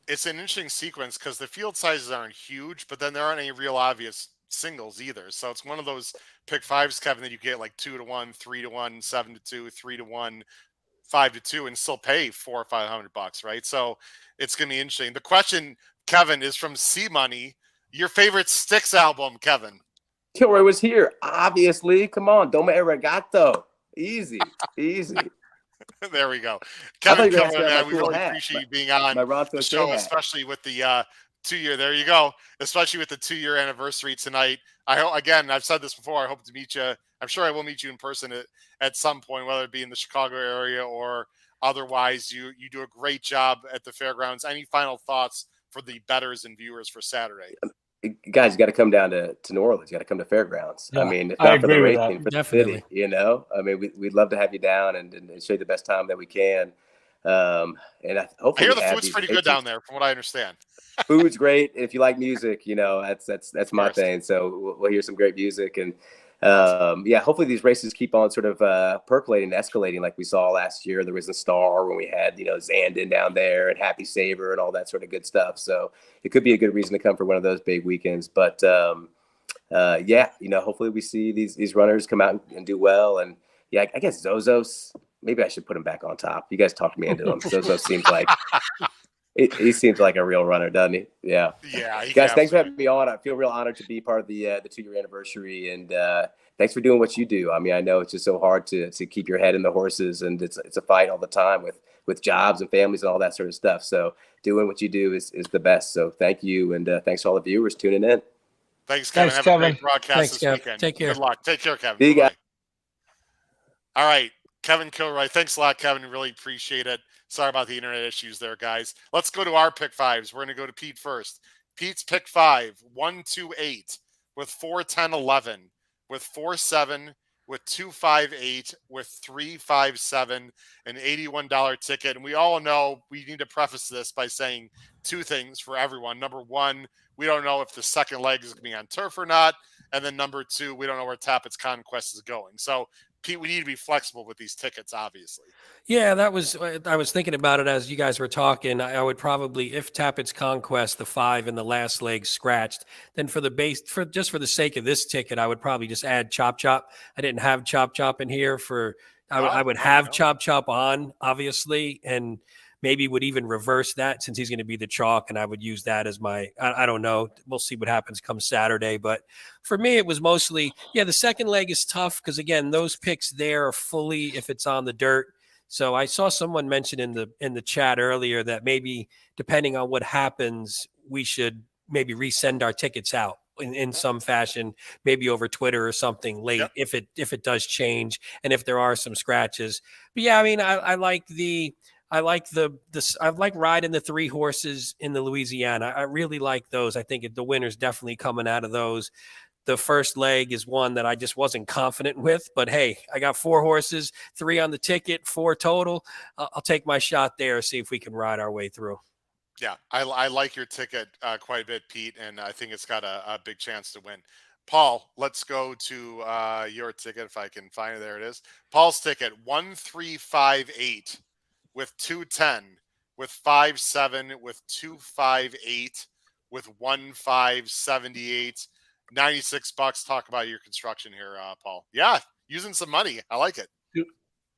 It's an interesting sequence because the field sizes aren't huge, but then there aren't any real obvious singles either. So it's one of those pick fives, Kevin, that you get like 2-1, 3-1, 7-2, 3-1. 5-2 and still pay $400 or $500, right? So it's going to be interesting. The question, Kevin, is from C Money. Your favorite Styx album, Kevin? Kilroy was here, obviously. Come on, Dome Arigato. Easy. There we go. Kevin Kilroy, man, we really hat. appreciate you being on Roscoe the show, hat. especially with the 2-year. There you go. Especially with the 2-year anniversary tonight. Again, I've said this before. I hope to meet you. I'm sure I will meet you in person at some point, whether it be in the Chicago area or otherwise. You do a great job at the Fairgrounds. Any final thoughts for the bettors and viewers for Saturday? Guys, you got to come down to New Orleans. You got to come to Fairgrounds. Yeah, I mean, if I not for the agree with racing, that. for Definitely. the city, I mean, we'd love to have you down and show you the best time that we can. And hopefully I hear the we have food's these pretty good down there, from what I understand. Food's great. If you like music, that's my thing. So we'll hear some great music, and hopefully these races keep on sort of percolating, escalating like we saw last year. There was a Star when we had Zandon down there and Happy Saver and all that sort of good stuff. So it could be a good reason to come for one of those big weekends. But hopefully we see these runners come out and do well. And I guess Zozos. Maybe I should put him back on top. You guys talked me into him. Zozos seems like. He seems like a real runner, doesn't he? Yeah. Yeah. Guys, thanks for having me on. I feel real honored to be part of the 2-year anniversary, and thanks for doing what you do. I mean, I know it's just so hard to keep your head in the horses, and it's a fight all the time with jobs and families and all that sort of stuff. So doing what you do is the best. So thank you, and thanks to all the viewers tuning in. Thanks, Kevin. Thanks, Have Kevin. a great broadcast Thanks, this Kev. weekend. Take care. Good luck. Take care, Kevin. See you guys. Bye-bye. All right. Kevin Kilroy. Thanks a lot, Kevin. Really appreciate it. Sorry about the internet issues there, guys. Let's go to our pick fives. We're going to go to Pete first. Pete's pick 5, 1, 2, 8, with 4, 10, 11, with 4, 7, with 2, 5, 8, with 3, 5, 7, an $81 ticket. And we all know we need to preface this by saying 2 things for everyone. Number 1, we don't know if the second leg is going to be on turf or not. And then number 2, we don't know where Tappett's Conquest is going. So, Pete, we need to be flexible with these tickets, obviously. Yeah, I was thinking about it as you guys were talking. I would probably, if Tappett's Conquest, the 5 and the last leg scratched, then for the sake of this ticket, I would probably just add Chop Chop. I didn't have Chop Chop in here I would have Chop Chop on, obviously, and maybe would even reverse that since he's going to be the chalk, and I would use that as my, I don't know. We'll see what happens come Saturday. But for me, it was mostly, the second leg is tough because, again, those picks there are fully if it's on the dirt. So I saw someone mention in the chat earlier that maybe depending on what happens, we should maybe resend our tickets out in some fashion, maybe over Twitter or something late if it does change and if there are some scratches. But yeah, I mean, I like riding the 3 horses in the Louisiana. I really like those. I think the winner's definitely coming out of those. The first leg is one that I just wasn't confident with, but hey, I got 4 horses, 3 on the ticket, 4 total. I'll take my shot there, see if we can ride our way through. Yeah, I like your ticket quite a bit, Pete, and I think it's got a big chance to win. Paul, let's go to your ticket if I can find it. There it is. Paul's ticket, 1358 with 210, with 57, with 258, with 1578. $96. Talk about your construction here, Paul. Yeah, using some money. I like it.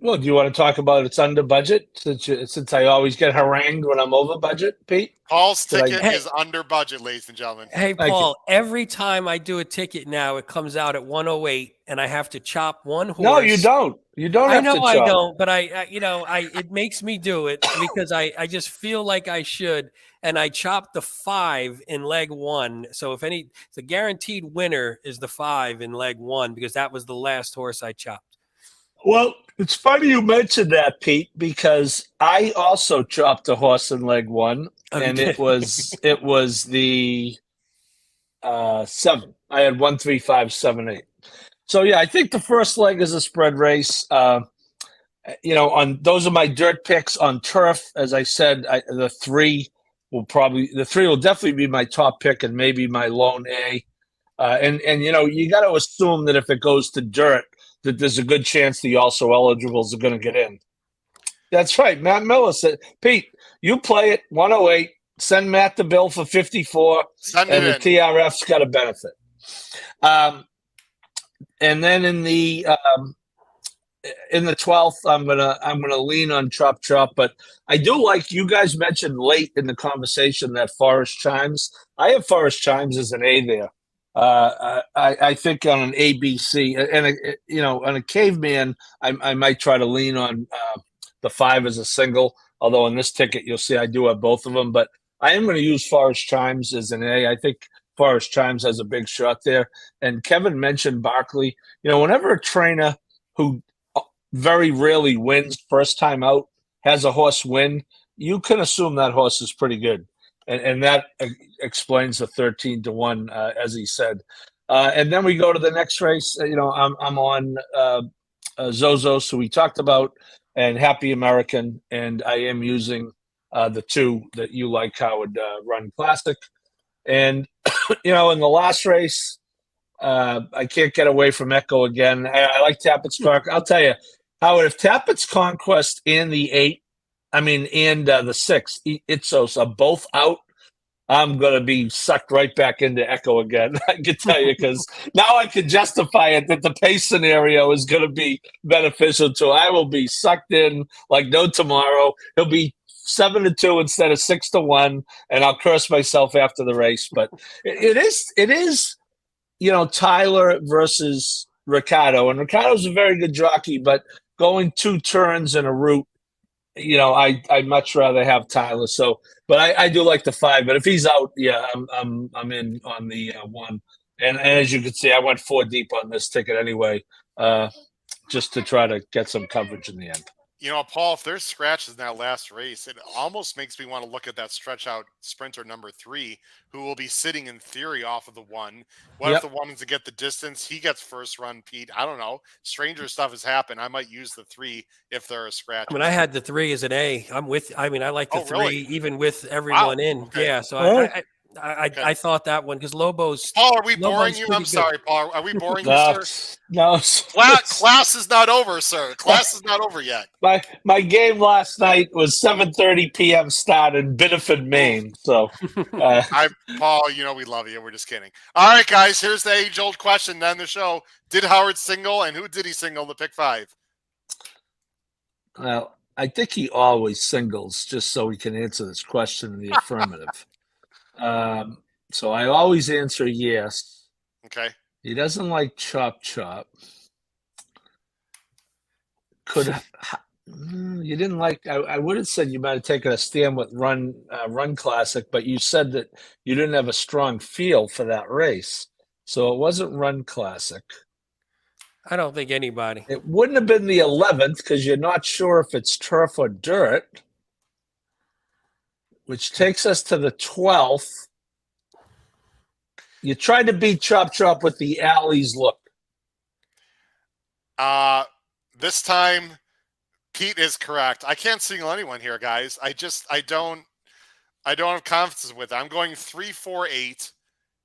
Well, do you want to talk about it's under budget since I always get harangued when I'm over budget, Pete? Paul's Did I- ticket is under budget, ladies and gentlemen. Hey, Thank Paul, every time I do a ticket now, it comes out at 108 and I have to chop one horse. No, you don't. You don't I have know to I chop. don't, but it makes me do it because I just feel like I should. And I chopped the 5 in leg 1. So the guaranteed winner is the 5 in leg 1 because that was the last horse I chopped. Well, it's funny you mentioned that, Pete, because I also chopped a horse in leg 1, and it was the 7. I had 1, 3, 5, 7, 8. So yeah, I think the first leg is a spread race. On those are my dirt picks on turf. As I said, the 3 will definitely be my top pick and maybe my lone A. And you got to assume that if it goes to dirt, that there's a good chance the also eligibles are going to get in. That's right. Matt Miller said, Pete, you play it 108, send Matt the bill for 54, and the TRF's got a benefit. And then in the 12th, I'm gonna lean on Chop Chop, but I do like you guys mentioned late in the conversation that Forest Chimes. I have Forest Chimes as an A there. I think on an ABC and on a Caveman, I might try to lean on the 5 as a single. Although in this ticket you'll see I do have both of them, but I am going to use Forest Chimes as an A. I think Forest Chimes has a big shot there. And Kevin mentioned Barkley. Whenever a trainer who very rarely wins first time out has a horse win, you can assume that horse is pretty good. And that explains the 13-1, as he said. And then we go to the next race. I'm on Zozos, who we talked about, and Happy American, and I am using the 2 that you like, Howard, Run Classic. And in the last race, I can't get away from Echo again. I like Tappett's Conquest. I'll tell you, Howard, if Tappett's Conquest and the 8. The 6, Itzos are both out, I'm going to be sucked right back into Echo again. I can tell you, because now I can justify it that the pace scenario is going to be beneficial to. I will be sucked in like no tomorrow. He'll be 7-2 instead of 6-1, and I'll curse myself after the race. But it is, Tyler versus Ricardo, and Ricardo's a very good jockey, but going 2 turns in a route, I'd much rather have Tyler. So, but I do like the 5. But if he's out, yeah, I'm in on the 1. And as you can see, I went 4 deep on this ticket anyway, just to try to get some coverage in the end. Paul, if there's scratches in that last race, it almost makes me want to look at that stretch out sprinter number 3, who will be sitting in theory off of the 1. What if the 1 is to get the distance? He gets first run, Pete. I don't know. Stranger stuff has happened. I might use the 3 if there are scratches. I had the 3 as an A. I like the 3 really? even with everyone in. Okay. Yeah. So Okay. I thought that one because Lobo's. Paul, are we boring Lobo's you? pretty I'm good. sorry, Paul. Are we boring you, sir? No. Class is not over, sir. Class is not over yet. My game last night was 7:30 p.m. start in Biddeford, Maine. So, Paul, we love you. We're just kidding. All right, guys. Here's the age-old question on the show: did Howard single, and who did he single the pick 5? Well, I think he always singles, just so he can answer this question in the affirmative. So I always answer yes. Okay. He doesn't like Chop Chop. You didn't like? I would have said you might have taken a stand with Run Classic, but you said that you didn't have a strong feel for that race, so it wasn't Run Classic. I don't think anybody. It wouldn't have been the 11th because you're not sure if it's turf or dirt, which takes us to the 12th. You tried to beat Chop Chop with the Alley's look. This time, Pete is correct. I can't single anyone here, guys. I don't have confidence with it. I'm going 3-4-8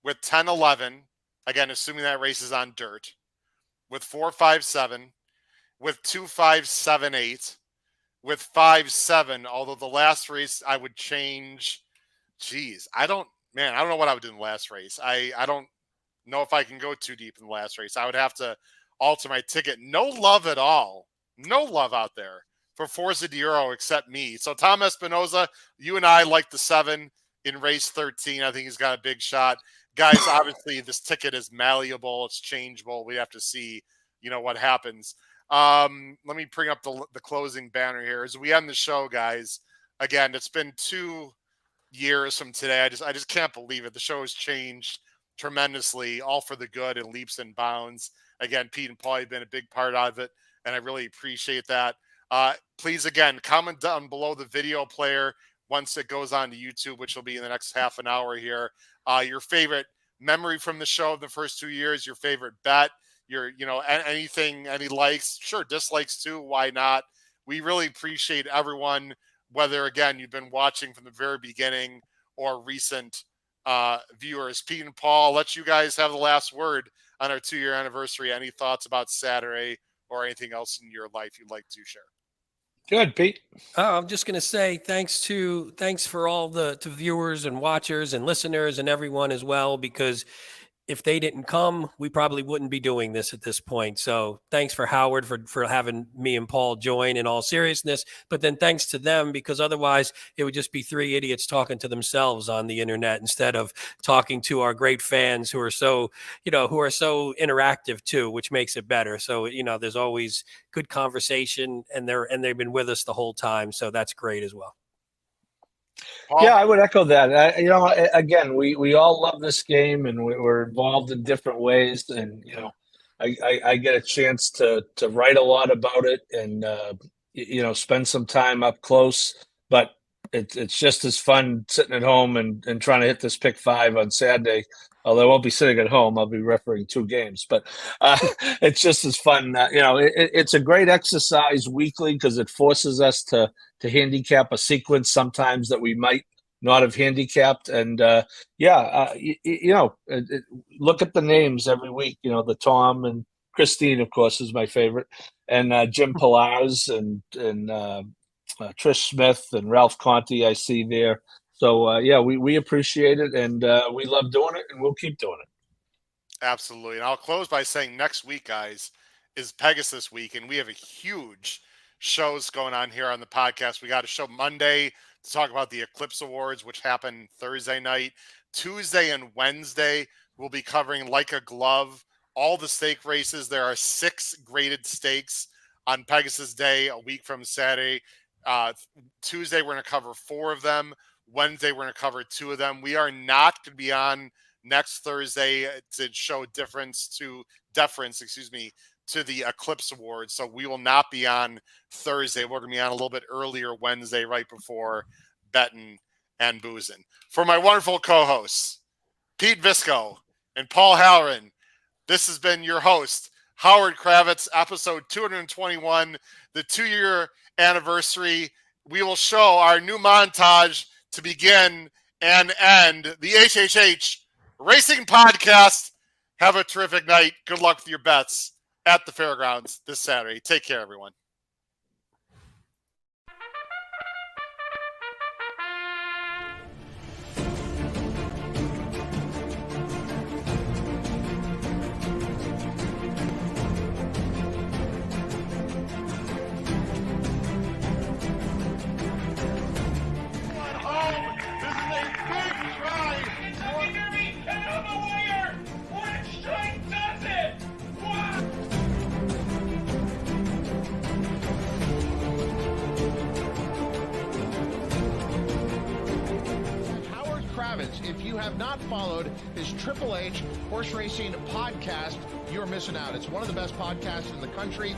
with 10-11. Again, assuming that race is on dirt. With 4-5-7, with 2-5-7-8, with 5-7. Although the last race I would change. Geez, I don't know what I would do in the last race. I don't know if I can go too deep in the last race. I would have to alter my ticket. No love at all. No love out there for Forza di Euro except me. So Tom Espinoza, you and I like the 7 in race 13. I think he's got a big shot. Guys, obviously this ticket is malleable. It's changeable. We have to see, what happens. Let me bring up the closing banner here. As we end the show, guys, again, it's been 2 years from today. I just can't believe it. The show has changed tremendously, all for the good and leaps and bounds. Again, Pete and Paul have been a big part of it, and I really appreciate that. Please, again, comment down below the video player once it goes on to YouTube, which will be in the next half an hour here. Your favorite memory from the show of the first 2 years, your favorite bet, anything, any likes, sure, dislikes too, why not? We really appreciate everyone, whether, again, you've been watching from the very beginning or recent viewers. Pete and Paul, I'll let you guys have the last word on our 2-year anniversary. Any thoughts about Saturday or anything else in your life you'd like to share? Good, Pete. I'm just going to say thanks for all the viewers and watchers and listeners and everyone as well, because if they didn't come, we probably wouldn't be doing this at this point. So thanks for Howard for having me and Paul join in all seriousness, but then thanks to them, because otherwise it would just be 3 idiots talking to themselves on the internet instead of talking to our great fans who are so interactive too, which makes it better. So, there's always good conversation and they've been with us the whole time. So that's great as well. Paul? Yeah, I would echo that. Again, we all love this game, and we're involved in different ways. And I get a chance to write a lot about it, and spend some time up close. But it's just as fun sitting at home and trying to hit this pick 5 on Saturday. Although I won't be sitting at home, I'll be refereeing 2 games. But it's just as fun. It's a great exercise weekly because it forces us to handicap a sequence sometimes that we might not have handicapped. And look at the names every week. The Tom and Christine, of course, is my favorite, and Jim Pilars and Trish Smith and Ralph Conti I see there. So, we appreciate it, and we love doing it, and we'll keep doing it. Absolutely. And I'll close by saying next week, guys, is Pegasus week, and we have a huge shows going on here on the podcast. We got a show Monday to talk about the Eclipse Awards, which happened Thursday night. Tuesday and Wednesday, we'll be covering Like a Glove, all the stake races. There are 6 graded stakes on Pegasus Day, a week from Saturday. Tuesday, we're going to cover 4 of them. Wednesday, we're going to cover 2 of them. We are not going to be on next Thursday to show deference to the Eclipse Awards. So we will not be on Thursday. We're going to be on a little bit earlier Wednesday, right before Bettin and Boozin. For my wonderful co-hosts, Pete Visco and Paul Halloran, this has been your host, Howard Kravitz, episode 221, the 2-year anniversary. We will show our new montage to begin and end the HHH Racing Podcast. Have a terrific night. Good luck with your bets at the Fairgrounds this Saturday. Take care, everyone. If you have not followed his Triple H Horse Racing Podcast, you're missing out. It's one of the best podcasts in the country.